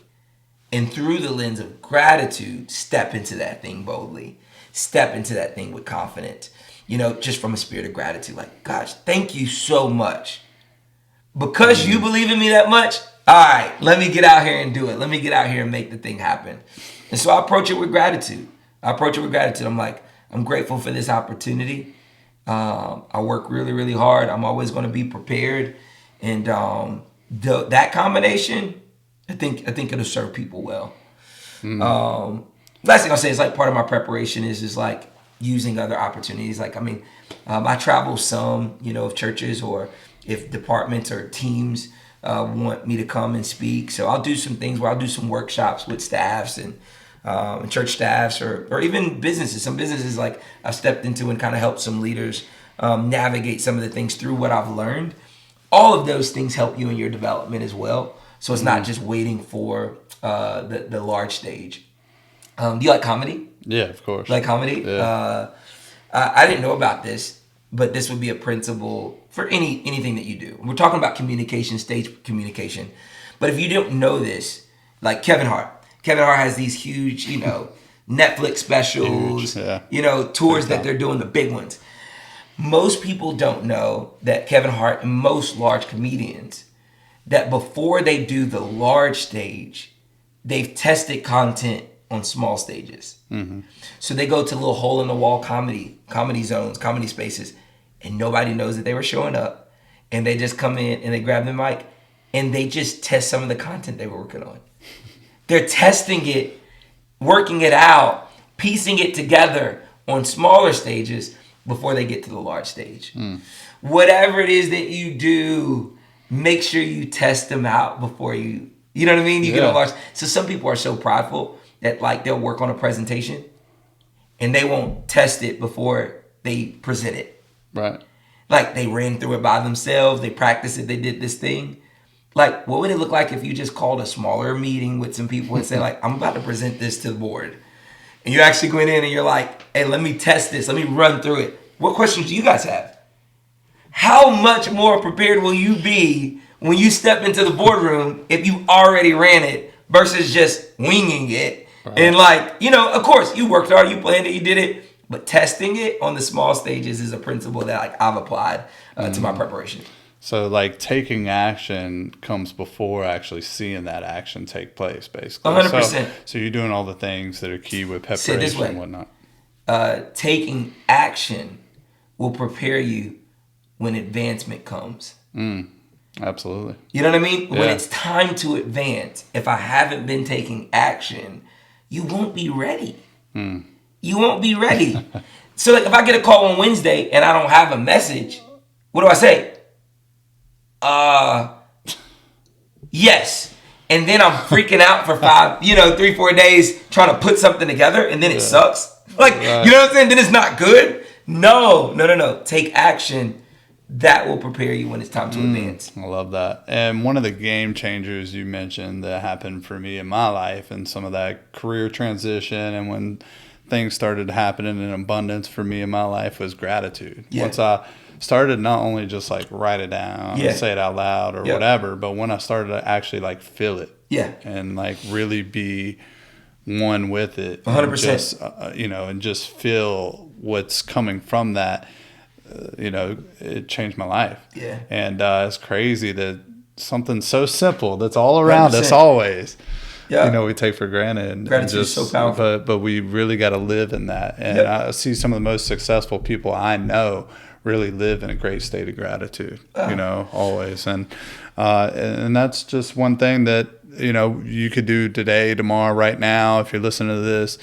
And through the lens of gratitude, step into that thing boldly. Step into that thing with confidence. Just from a spirit of gratitude. Like, gosh, thank you so much. Because you believe in me that much, all right, let me get out here and do it. Let me get out here and make the thing happen. And so I approach it with gratitude. I'm like, I'm grateful for this opportunity. I work really, really hard. I'm always going to be prepared. And that combination, I think it'll serve people well. Last thing I'll say is like part of my preparation is like using other opportunities. Like, I travel some, if churches or if departments or teams want me to come and speak. So I'll do some things where I'll do some workshops with staffs and church staffs or even businesses. Some businesses like I've stepped into and kind of helped some leaders navigate some of the things through what I've learned. All of those things help you in your development as well. So it's not just waiting for the large stage. Do you like comedy?
Yeah, of course.
Like comedy?
Yeah.
I didn't know about this, but this would be a principle for anything that you do. We're talking about communication, stage communication. But if you don't know this, like Kevin Hart has these huge, Netflix specials, tours that they're doing, the big ones. Most people don't know that Kevin Hart and most large comedians, that before they do the large stage, they've tested content on small stages. Mm-hmm. So they go to little hole-in-the-wall comedy zones, comedy spaces, and nobody knows that they were showing up. And they just come in and they grab the mic and they just test some of the content they were working on. They're testing it, working it out, piecing it together on smaller stages before they get to the large stage. Whatever it is that you do, make sure you test them out before you know what I mean? You get a large. So some people are so prideful that like they'll work on a presentation and they won't test it before they present it.
Right.
Like they ran through it by themselves. They practiced it. They did this thing. Like, what would it look like if you just called a smaller meeting with some people and said, like, I'm about to present this to the board. And you actually went in and you're like, hey, let me test this. Let me run through it. What questions do you guys have? How much more prepared will you be when you step into the boardroom if you already ran it versus just winging it. Right. And like, you know, of course, you worked hard, you planned it, you did it, but testing it on the small stages is a principle that like I've applied to my preparation.
So like taking action comes before actually seeing that action take place, basically.
100%.
So you're doing all the things that are key with
Say it
preparation
this way.
and whatnot.
Taking action will prepare you when advancement comes.
Absolutely.
You know what I mean?
Yeah.
When it's time to advance, if I haven't been taking action, you won't be ready. You won't be ready. So like if I get a call on Wednesday and I don't have a message, what do I say? Yes. And then I'm freaking out for 3-4 days trying to put something together, and then it sucks. Like, you know what I'm saying? Then it's not good. No. Take action. That will prepare you when it's time to advance.
I love that. And one of the game changers you mentioned that happened for me in my life and some of that career transition and when things started happening in abundance for me in my life was gratitude. Yeah. Once I started not only just like write it down and say it out loud or whatever, but when I started to actually like feel it and like really be one with it
100%.
And just, and just feel what's coming from that. It changed my life. Yeah. And it's crazy that something so simple that's all around 100%. Us always, we take for granted.
Gratitude is so powerful.
But we really got to live in that. And I see some of the most successful people I know really live in a great state of gratitude, always. And that's just one thing that, you could do today, tomorrow, right now. If you're listening to this,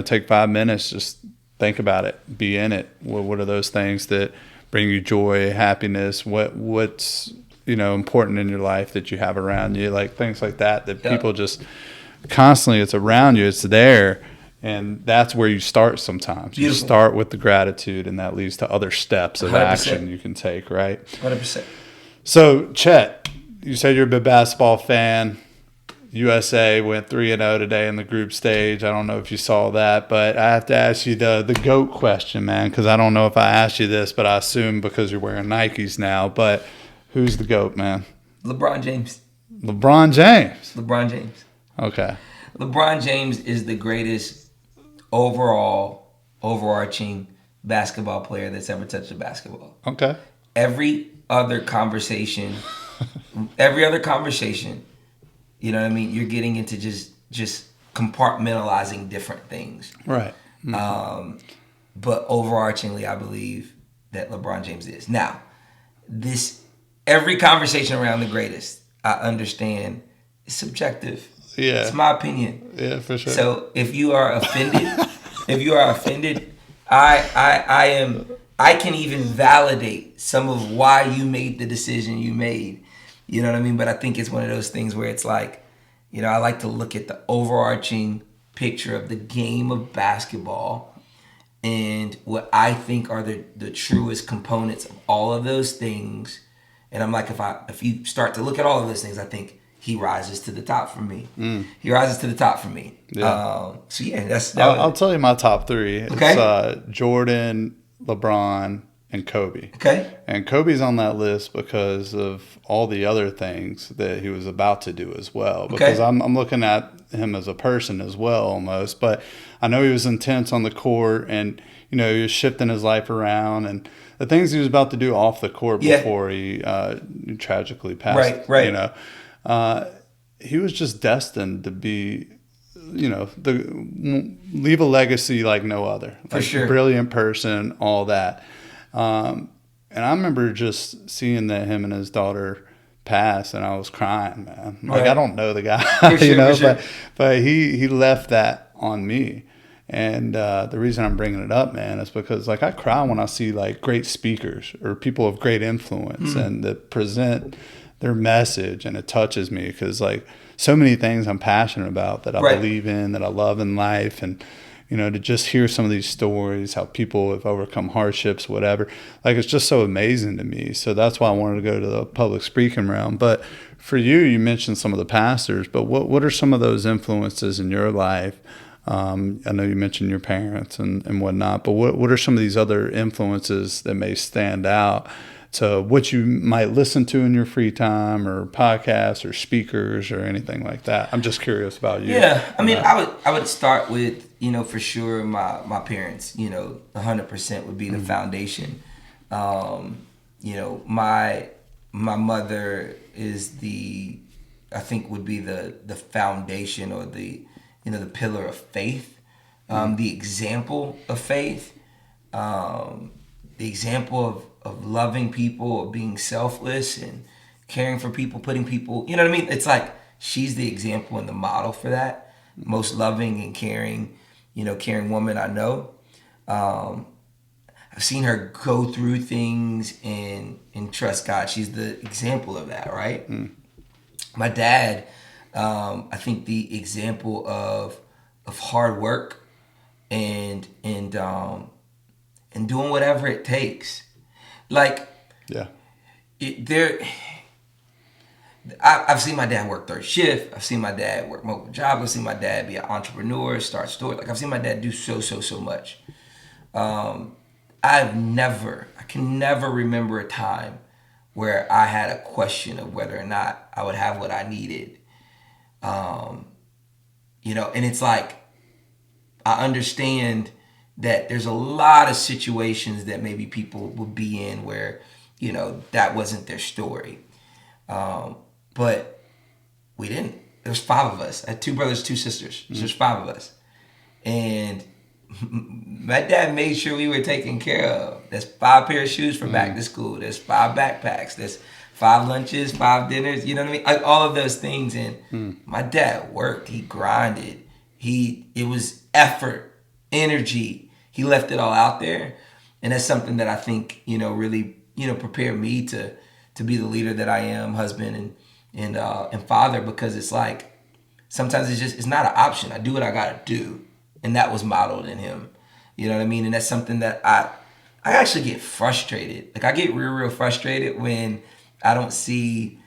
take 5 minutes, just think about it, be in it. What are those things that bring you joy, happiness? What's important in your life that you have around you, like things like that people just constantly, it's around you, it's there, and that's where you start sometimes. Beautiful. You start with the gratitude, and that leads to other steps of 100%. Action you can take, right?
100%.
So, Chet, you said you're a big basketball fan. USA went 3-0 today in the group stage. I don't know if you saw that, but I have to ask you the GOAT question, man, because I don't know if I asked you this, but I assume because you're wearing Nikes now. But who's the GOAT, man?
LeBron James.
LeBron James?
LeBron James.
Okay.
LeBron James is the greatest overarching basketball player that's ever touched a basketball.
Okay.
Every other conversation, you know what I mean? You're getting into just compartmentalizing different things.
Right.
Mm-hmm. But overarchingly, I believe that LeBron James is. Now, every conversation around the greatest, I understand, is subjective.
Yeah.
It's my opinion.
Yeah, for sure.
So if you are offended, I can even validate some of why you made the decision you made. You know what I mean? But I think it's one of those things where it's like, I like to look at the overarching picture of the game of basketball and what I think are the truest components of all of those things. And I'm like, if you start to look at all of those things, I think he rises to the top for me. He rises to the top for me.
Yeah.
I'll
tell you my top three.
Okay.
It's Jordan, LeBron, and Kobe.
Okay.
And Kobe's on that list because of all the other things that he was about to do as well. Because I'm looking at him as a person as well almost. But I know he was intense on the court and, he was shifting his life around and the things he was about to do off the court before he tragically passed.
Right.
He was just destined to be, leave a legacy like no other.
For sure.
Brilliant person, all that. And I remember just seeing that him and his daughter pass, and I was crying, man. Like, I don't know the guy,
for sure.
but he left that on me. And the reason I'm bringing it up, man, is because, like, I cry when I see, like, great speakers or people of great influence and that present their message, and it touches me because, like, so many things I'm passionate about that I believe in, that I love in life, and to just hear some of these stories, how people have overcome hardships, whatever, like, it's just so amazing to me. So that's why I wanted to go to the public speaking realm. But for you mentioned some of the pastors, but what are some of those influences in your life? I know you mentioned your parents and whatnot, but what are some of these other influences that may stand out to what you might listen to in your free time, or podcasts or speakers or anything like that? I'm just curious about you.
Yeah, I mean, I would start with, for sure, my parents. 100% would be the foundation. My mother is I think would be the foundation, or the pillar of faith, the example of faith, the example of loving people, of being selfless and caring for people, putting people, you know what I mean? It's like she's the example and the model for that. Most loving and caring, caring woman I know. I've seen her go through things and trust God. She's the example of that, right? My dad, I think the example of hard work and doing whatever it takes. Like,
yeah,
I've seen my dad work third shift. I've seen my dad work multiple jobs. I've seen my dad be an entrepreneur, start stores. Like, I've seen my dad do so much. I can never remember a time where I had a question of whether or not I would have what I needed. And it's like, I understand that there's a lot of situations that maybe people would be in where, that wasn't their story. But we didn't. There's 5 of us. I had 2 brothers, 2 sisters. So there's 5 of us. And my dad made sure we were taken care of. There's 5 pair of shoes for back to school. There's 5 backpacks. There's 5 lunches, 5 dinners. You know what I mean? Like, all of those things. And my dad worked. He grinded. It was effort, energy. He left it all out there. And that's something that I think, really, prepared me to be the leader that I am, husband and father, because it's like, sometimes it's not an option. I do what I gotta do. And that was modeled in him. You know what I mean? And that's something that I actually get frustrated. Like, I get real frustrated when I don't see,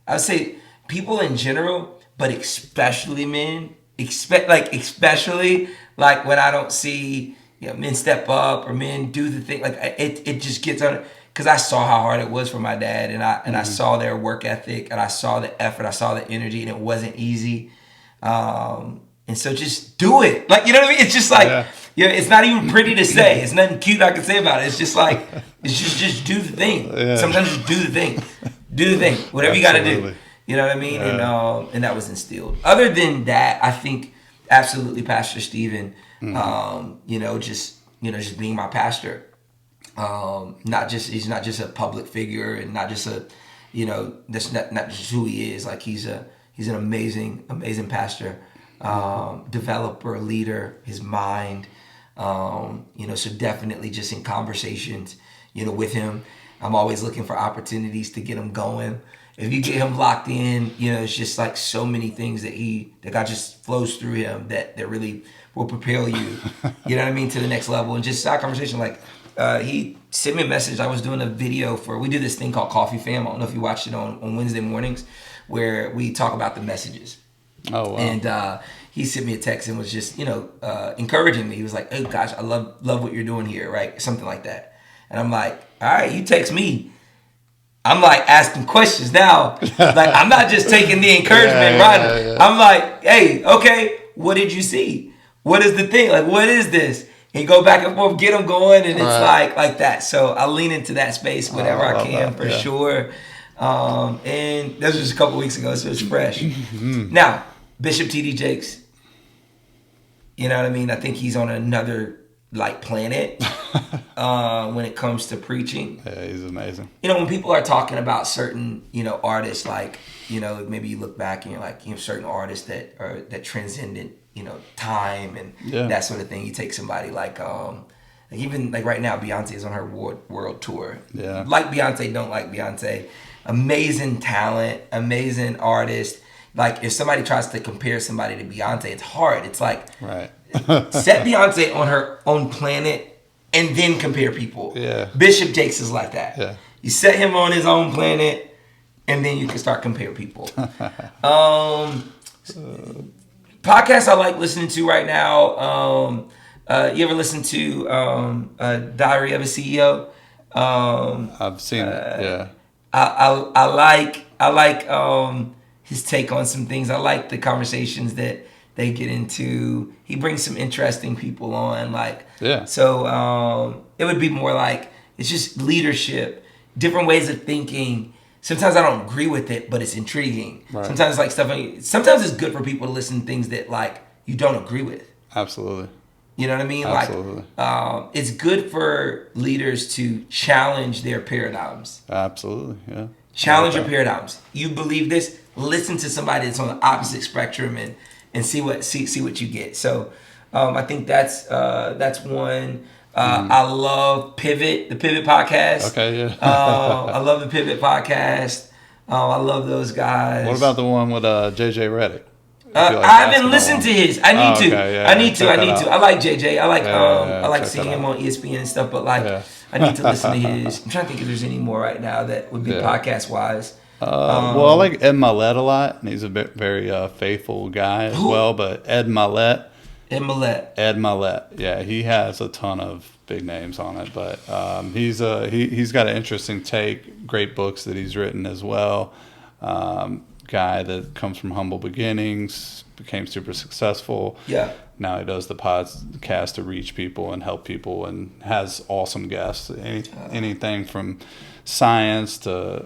I would say people in general, but especially men, especially like when I don't see, men step up or men do the thing. Like, it just gets on, because I saw how hard it was for my dad, and I saw their work ethic, and I saw the effort, I saw the energy, and it wasn't easy. And so just do it. Like, you know what I mean? It's just like, it's not even pretty to say. It's nothing cute I can say about it. It's just like, just do the thing. Yeah. Sometimes just do the thing. Do the thing. Whatever you got to do. You know what I mean? Yeah. And that was instilled. Other than that, I think absolutely Pastor Stephen, just being my pastor. He's not just a public figure, and not just that's not just who he is. Like, he's an amazing pastor. Developer, leader, his mind, so definitely just in conversations, with him, I'm always looking for opportunities to get him going. If you get him locked in, it's just like so many things that God just flows through him that really will propel you, you know what I mean, to the next level. And just our conversation, like, he sent me a message. I was doing a video we do this thing called Coffee Fam. I don't know if you watched it on Wednesday mornings, where we talk about the messages. Oh, wow. And he sent me a text and was just, encouraging me. He was like, "Hey, gosh, I love what you're doing here," right? Something like that. And I'm like, all right, you text me. I'm like asking questions now. Like, I'm not just taking the encouragement, right? Yeah. I'm like, hey, okay, what did you see? What is the thing? Like, what is this? And go back and forth, get them going, and it's like that. So I lean into that space whenever I can, for sure. And that was just a couple weeks ago, so it's fresh. Now, Bishop T.D. Jakes, you know what I mean? I think he's on another planet when it comes to preaching. Yeah, he's amazing. When people are talking about certain, artists, like, maybe you look back and you're like, certain artists that transcended, time and that sort of thing. You take somebody like even like right now, Beyonce is on her world tour. Yeah. Like Beyonce, don't like Beyonce. Amazing talent, amazing artist. Like, if somebody tries to compare somebody to Beyonce, it's hard. It's like, set Beyonce on her own planet and then compare people. Yeah. Bishop Jakes is like that. Yeah. You set him on his own planet and then you can start comparing people. Podcasts I like listening to right now. You ever listen to Diary of a CEO?
I've seen it. Yeah.
I like his take on some things. I like the conversations that they get into. He brings some interesting people on. Like,
Yeah.
So it would be more like it's just leadership, different ways of thinking. Sometimes I don't agree with it, but it's intriguing.
Right.
Sometimes like stuff. Sometimes it's good for people to listen to things that like you don't agree with.
Absolutely.
You know what I mean?
Absolutely.
Like, it's good for leaders to challenge their paradigms.
Absolutely. Yeah.
Challenge your paradigms. You believe this? Listen to somebody that's on the opposite spectrum and see what you get. So, I think that's one. I love the Pivot podcast.
Okay. Yeah.
I love the Pivot podcast. I love those guys.
What about the one with JJ Redick?
I haven't listened to his. I need to.
Okay, yeah,
I need to. I like JJ. I like
check
seeing
that
him
out.
on ESPN and stuff. But like, I need to listen to his. I'm trying to think if there's any more right now that would be podcast wise.
Well, I like Ed Milet a lot, and he's a very faithful guy as well. But Ed Milet, yeah, he has a ton of big names on it. But he's got an interesting take, great books that he's written as well. Guy that comes from humble beginnings, became super successful.
Yeah.
Now he does the podcast to reach people and help people, and has awesome guests. Anything from science to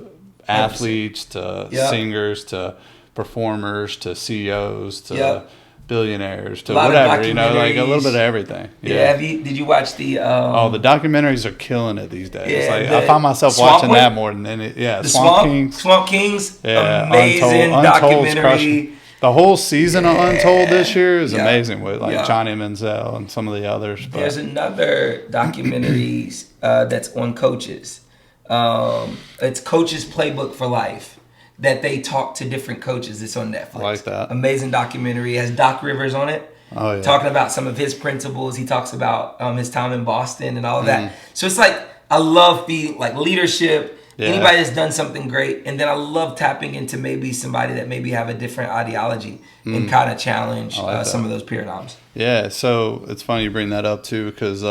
athletes to singers to performers to CEOs to billionaires to whatever, like a little bit of everything.
Yeah. Did you watch the?
The documentaries are killing it these days.
Yeah,
like, I find myself watching that more than any. Yeah,
Swamp Kings.
Yeah,
amazing documentary.
The whole season of Untold this year is amazing with Johnny Manziel and some of the others. But
there's another documentary that's on coaches. It's Coach's Playbook for Life. That they talk to different coaches. It's on Netflix.
I like that.
Amazing documentary. It has Doc Rivers on it.
Oh, yeah.
Talking about some of his principles. He talks about his time in Boston and all of that. So it's like, I love leadership. Yeah. Anybody that's done something great. And then I love tapping into maybe somebody that maybe have a different ideology and kind of challenge some of those paradigms.
Yeah. So it's funny you bring that up too, because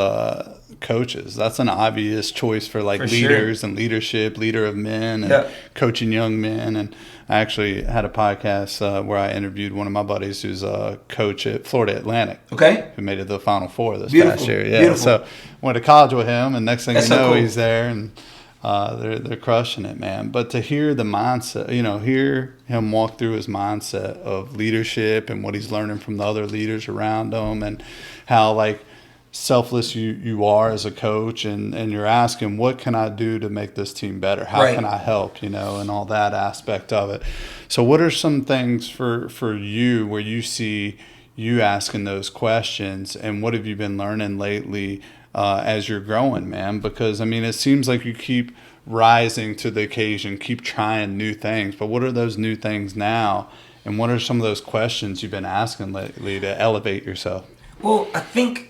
coaches, that's an obvious choice for leaders and leadership, leader of men and coaching young men. And I actually had a podcast where I interviewed one of my buddies who's a coach at Florida Atlantic.
Okay.
Who made it to the Final Four this
Beautiful.
past year. Yeah.
Beautiful.
So went to college with him, and next thing you know,
cool.
he's there, and they're crushing it, man. But to hear the mindset, hear him walk through his mindset of leadership and what he's learning from the other leaders around him, and how selfless you are as a coach, and you're asking, what can I do to make this team better? How can I help, and all that aspect of it. So what are some things for you where you see you asking those questions, and what have you been learning lately as you're growing, man? Because, it seems like you keep rising to the occasion, keep trying new things, but what are those new things now? And what are some of those questions you've been asking lately to elevate yourself?
Well, I think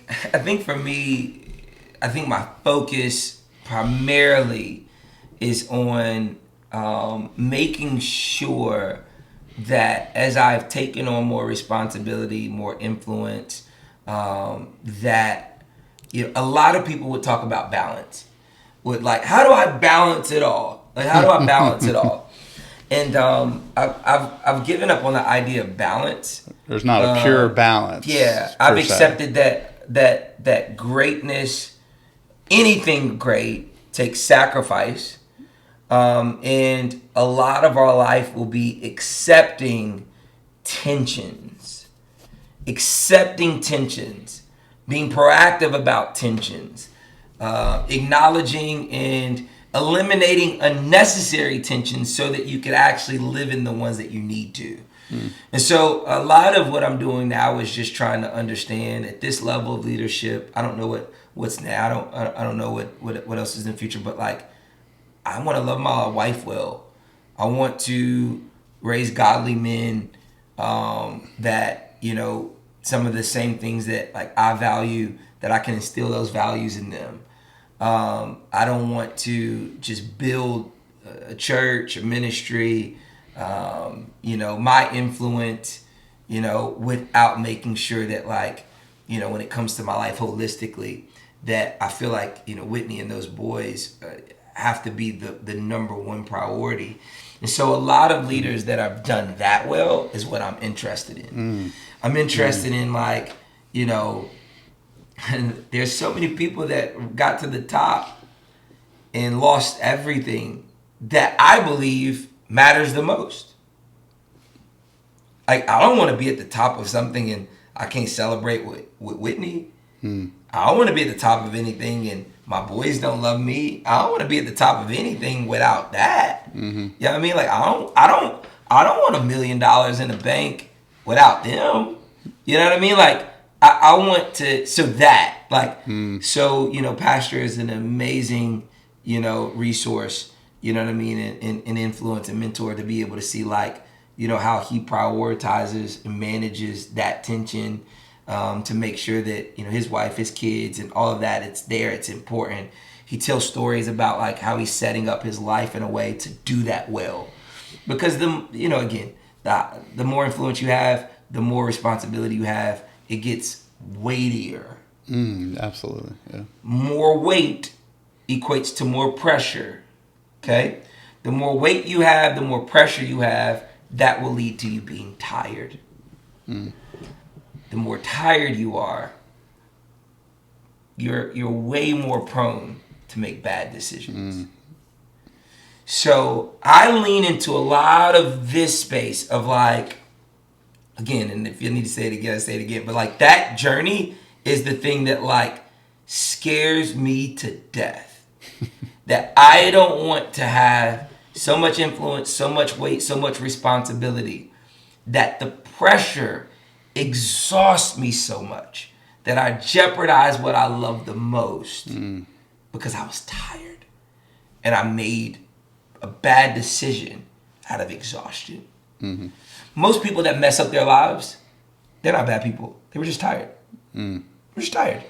for me, my focus primarily is on making sure that as I've taken on more responsibility, more influence, that a lot of people would talk about balance. With how do I balance it all? How do I balance it all? And I've given up on the idea of balance.
There's not a pure balance.
Yeah, I've accepted that greatness, anything great, takes sacrifice, and a lot of our life will be accepting tensions, being proactive about tensions, acknowledging and eliminating unnecessary tensions so that you can actually live in the ones that you need to. And so a lot of what I'm doing now is just trying to understand at this level of leadership. I don't know what's now. I don't know what else is in the future. But I want to love my wife well. I want to raise godly men that some of the same things that I value, that I can instill those values in them. I don't want to just build a church, a ministry, my influence, without making sure that when it comes to my life holistically, that I feel like, Whitney and those boys have to be the number one priority. And so a lot of leaders that have done that well is what I'm interested in. I'm interested in, like, there's so many people that got to the top and lost everything that I believe matters the most. Like, I don't want to be at the top of something and I can't celebrate with Whitney. I don't want to be at the top of anything and my boys don't love me. I don't want to be at the top of anything without that. You know what I mean? Like, I don't want $1 million in the bank without them. You know what I mean? Like, I want to, so that, like, so, Pastor is an amazing, resource, you know what I mean, and influence and mentor to be able to see, like, how he prioritizes and manages that tension, to make sure that, his wife, his kids, and all of that, it's there, it's important. He tells stories about, like, how he's setting up his life in a way to do that well. Because, again, the more influence you have, the more responsibility you have, it gets weightier.
Absolutely, yeah.
More weight equates to more pressure, okay? The more weight you have, the more pressure you have, that will lead to you being tired. The more tired you are, you're way more prone to make bad decisions. So I lean into a lot of this space of, like, again, and if you need to say it again, I say it again, but, like, that journey is the thing that, like, scares me to death. That I don't want to have so much influence, so much weight, so much responsibility, that the pressure exhausts me so much that I jeopardize what I love the most because I was tired and I made a bad decision out of exhaustion. Most people that mess up their lives, they're not bad people. They were just tired. They were just tired.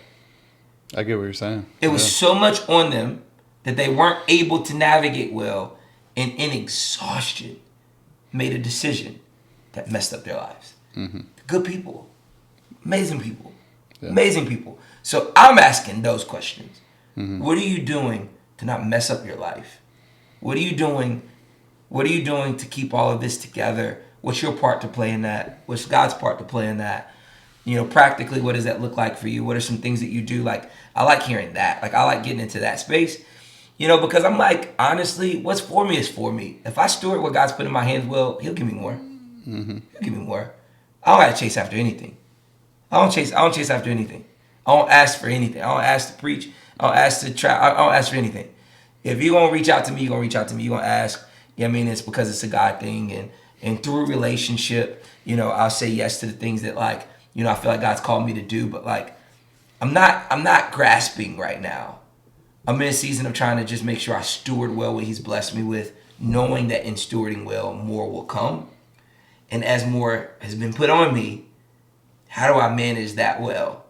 I get what you're saying.
It was so much on them that they weren't able to navigate well, and in exhaustion made a decision that messed up their lives. Good people. Amazing people. Yeah. Amazing people. So I'm asking those questions. What are you doing to not mess up your life? What are you doing? What are you doing to keep all of this together? What's your part to play in that? What's God's part to play in that? Practically, what does that look like for you? What are some things that you do? Like, I like hearing that. Like, I like getting into that space, because I'm like, honestly, what's for me is for me. If I steward what God's put in my hands well, he'll give me more. He'll give me more. I don't gotta chase after anything. I don't chase after anything. I don't ask for anything. I don't ask to preach. I don't ask to try. I don't ask for anything. If you're gonna reach out to me, you're gonna reach out to me. You're gonna ask. It's because it's a God thing, and through relationship, I'll say yes to the things that, like, I feel like God's called me to do. But, like, I'm not grasping right now. I'm in a season of trying to just make sure I steward well what He's blessed me with, knowing that in stewarding well, more will come. And as more has been put on me, how do I manage that well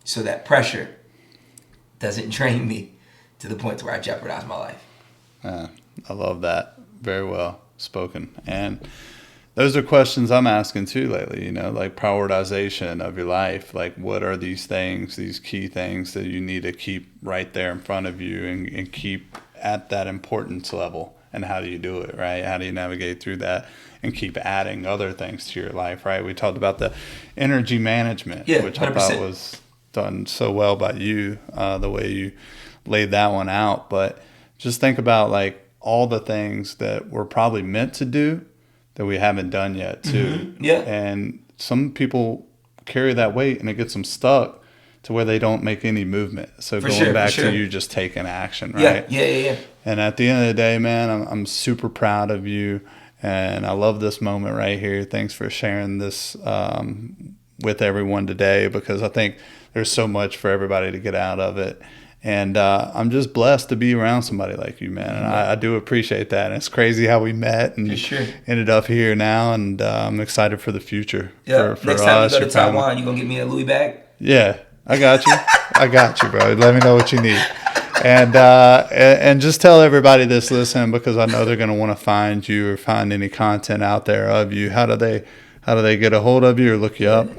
so that pressure doesn't drain me to the point where I jeopardize my life?
I love that. Very well spoken. And those are questions I'm asking too lately, like prioritization of your life. Like, what are these things, these key things that you need to keep right there in front of you and keep at that importance level? And how do you do it, right? How do you navigate through that and keep adding other things to your life, right? We talked about the energy management, which 100%. I thought was done so well by you, the way you laid that one out. But just think about, like, all the things that we're probably meant to do that we haven't done yet too.
Yeah.
And some people carry that weight and it gets them stuck to where they don't make any movement. So going back to you just taking action, right?
Yeah.
And at the end of the day, man, I'm super proud of you. And I love this moment right here. Thanks for sharing this with everyone today, because I think there's so much for everybody to get out of it. And I'm just blessed to be around somebody like you, man. And I do appreciate that. And it's crazy how we met and ended up here now. And I'm excited for the future.
Yeah.
For
next time you go to Taiwan, you going to get me a Louis bag?
Yeah, I got you. I got you, bro. Let me know what you need. And just tell everybody this, listen, because I know they're going to want to find you or find any content out there of you. How do they get a hold of you or look you up?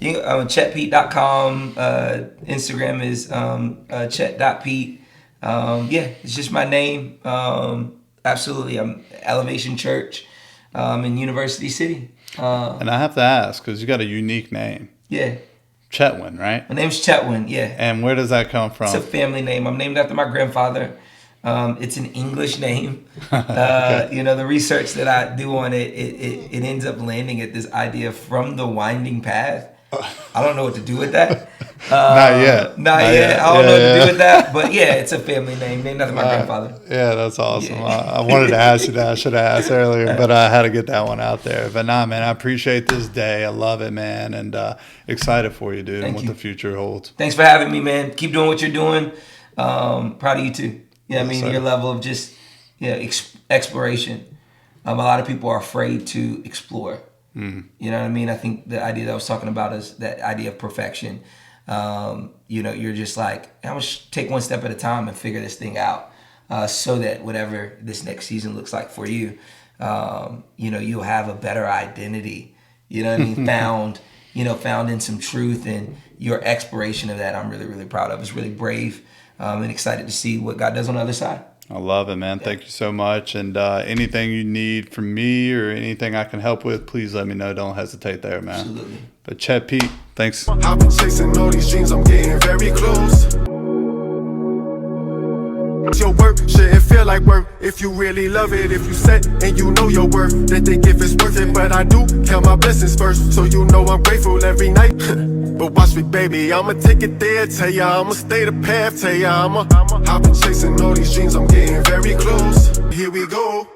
ChetPete.com. Instagram is Chet.Pete. Yeah, it's just my name. Absolutely. I'm Elevation Church in University City.
And I have to ask, because you got a unique name.
Yeah.
Chetwin, right?
My name's Chetwin, yeah.
And where does that come from?
It's a family name. I'm named after my grandfather. It's an English name.
Okay.
You know, the research that I do on it ends up landing at this idea from the winding path. I don't know what to do with that.
Not yet.
Not yet. I don't know what to do with that. But yeah, it's a family name named after my grandfather.
Yeah, that's awesome.
Yeah.
I wanted to ask you that. I should have asked earlier, but I had to get that one out there. But nah, man, I appreciate this day. I love it, man, and excited for you, dude, and what the future holds.
Thanks for having me, man. Keep doing what you're doing. Proud of you too. Yeah, I mean, your level of just exploration. A lot of people are afraid to explore. You know what I mean? I think the idea that I was talking about is that idea of perfection. You know, you're just like, I'm going to take one step at a time and figure this thing out so that whatever this next season looks like for you, you know, you'll have a better identity. You know what I mean? Found in some truth, and your exploration of that I'm really, really proud of. It's really brave and excited to see what God does on the other side.
I love it, man. Thank you so much. And anything you need from me or anything I can help with, please let me know. Don't hesitate there, man.
Absolutely.
But Chet Pete, thanks.
I've been chasing all these dreams, I'm getting very close. Your work shouldn't feel like work if you really love it. If you set and you know your worth, then think if it's worth it. But I do count my blessings first, so you know I'm grateful every night. But watch me, baby, I'ma take it there. Tell ya I'ma stay the path. Tell ya I've been chasing all these dreams, I'm getting very close. Here we go.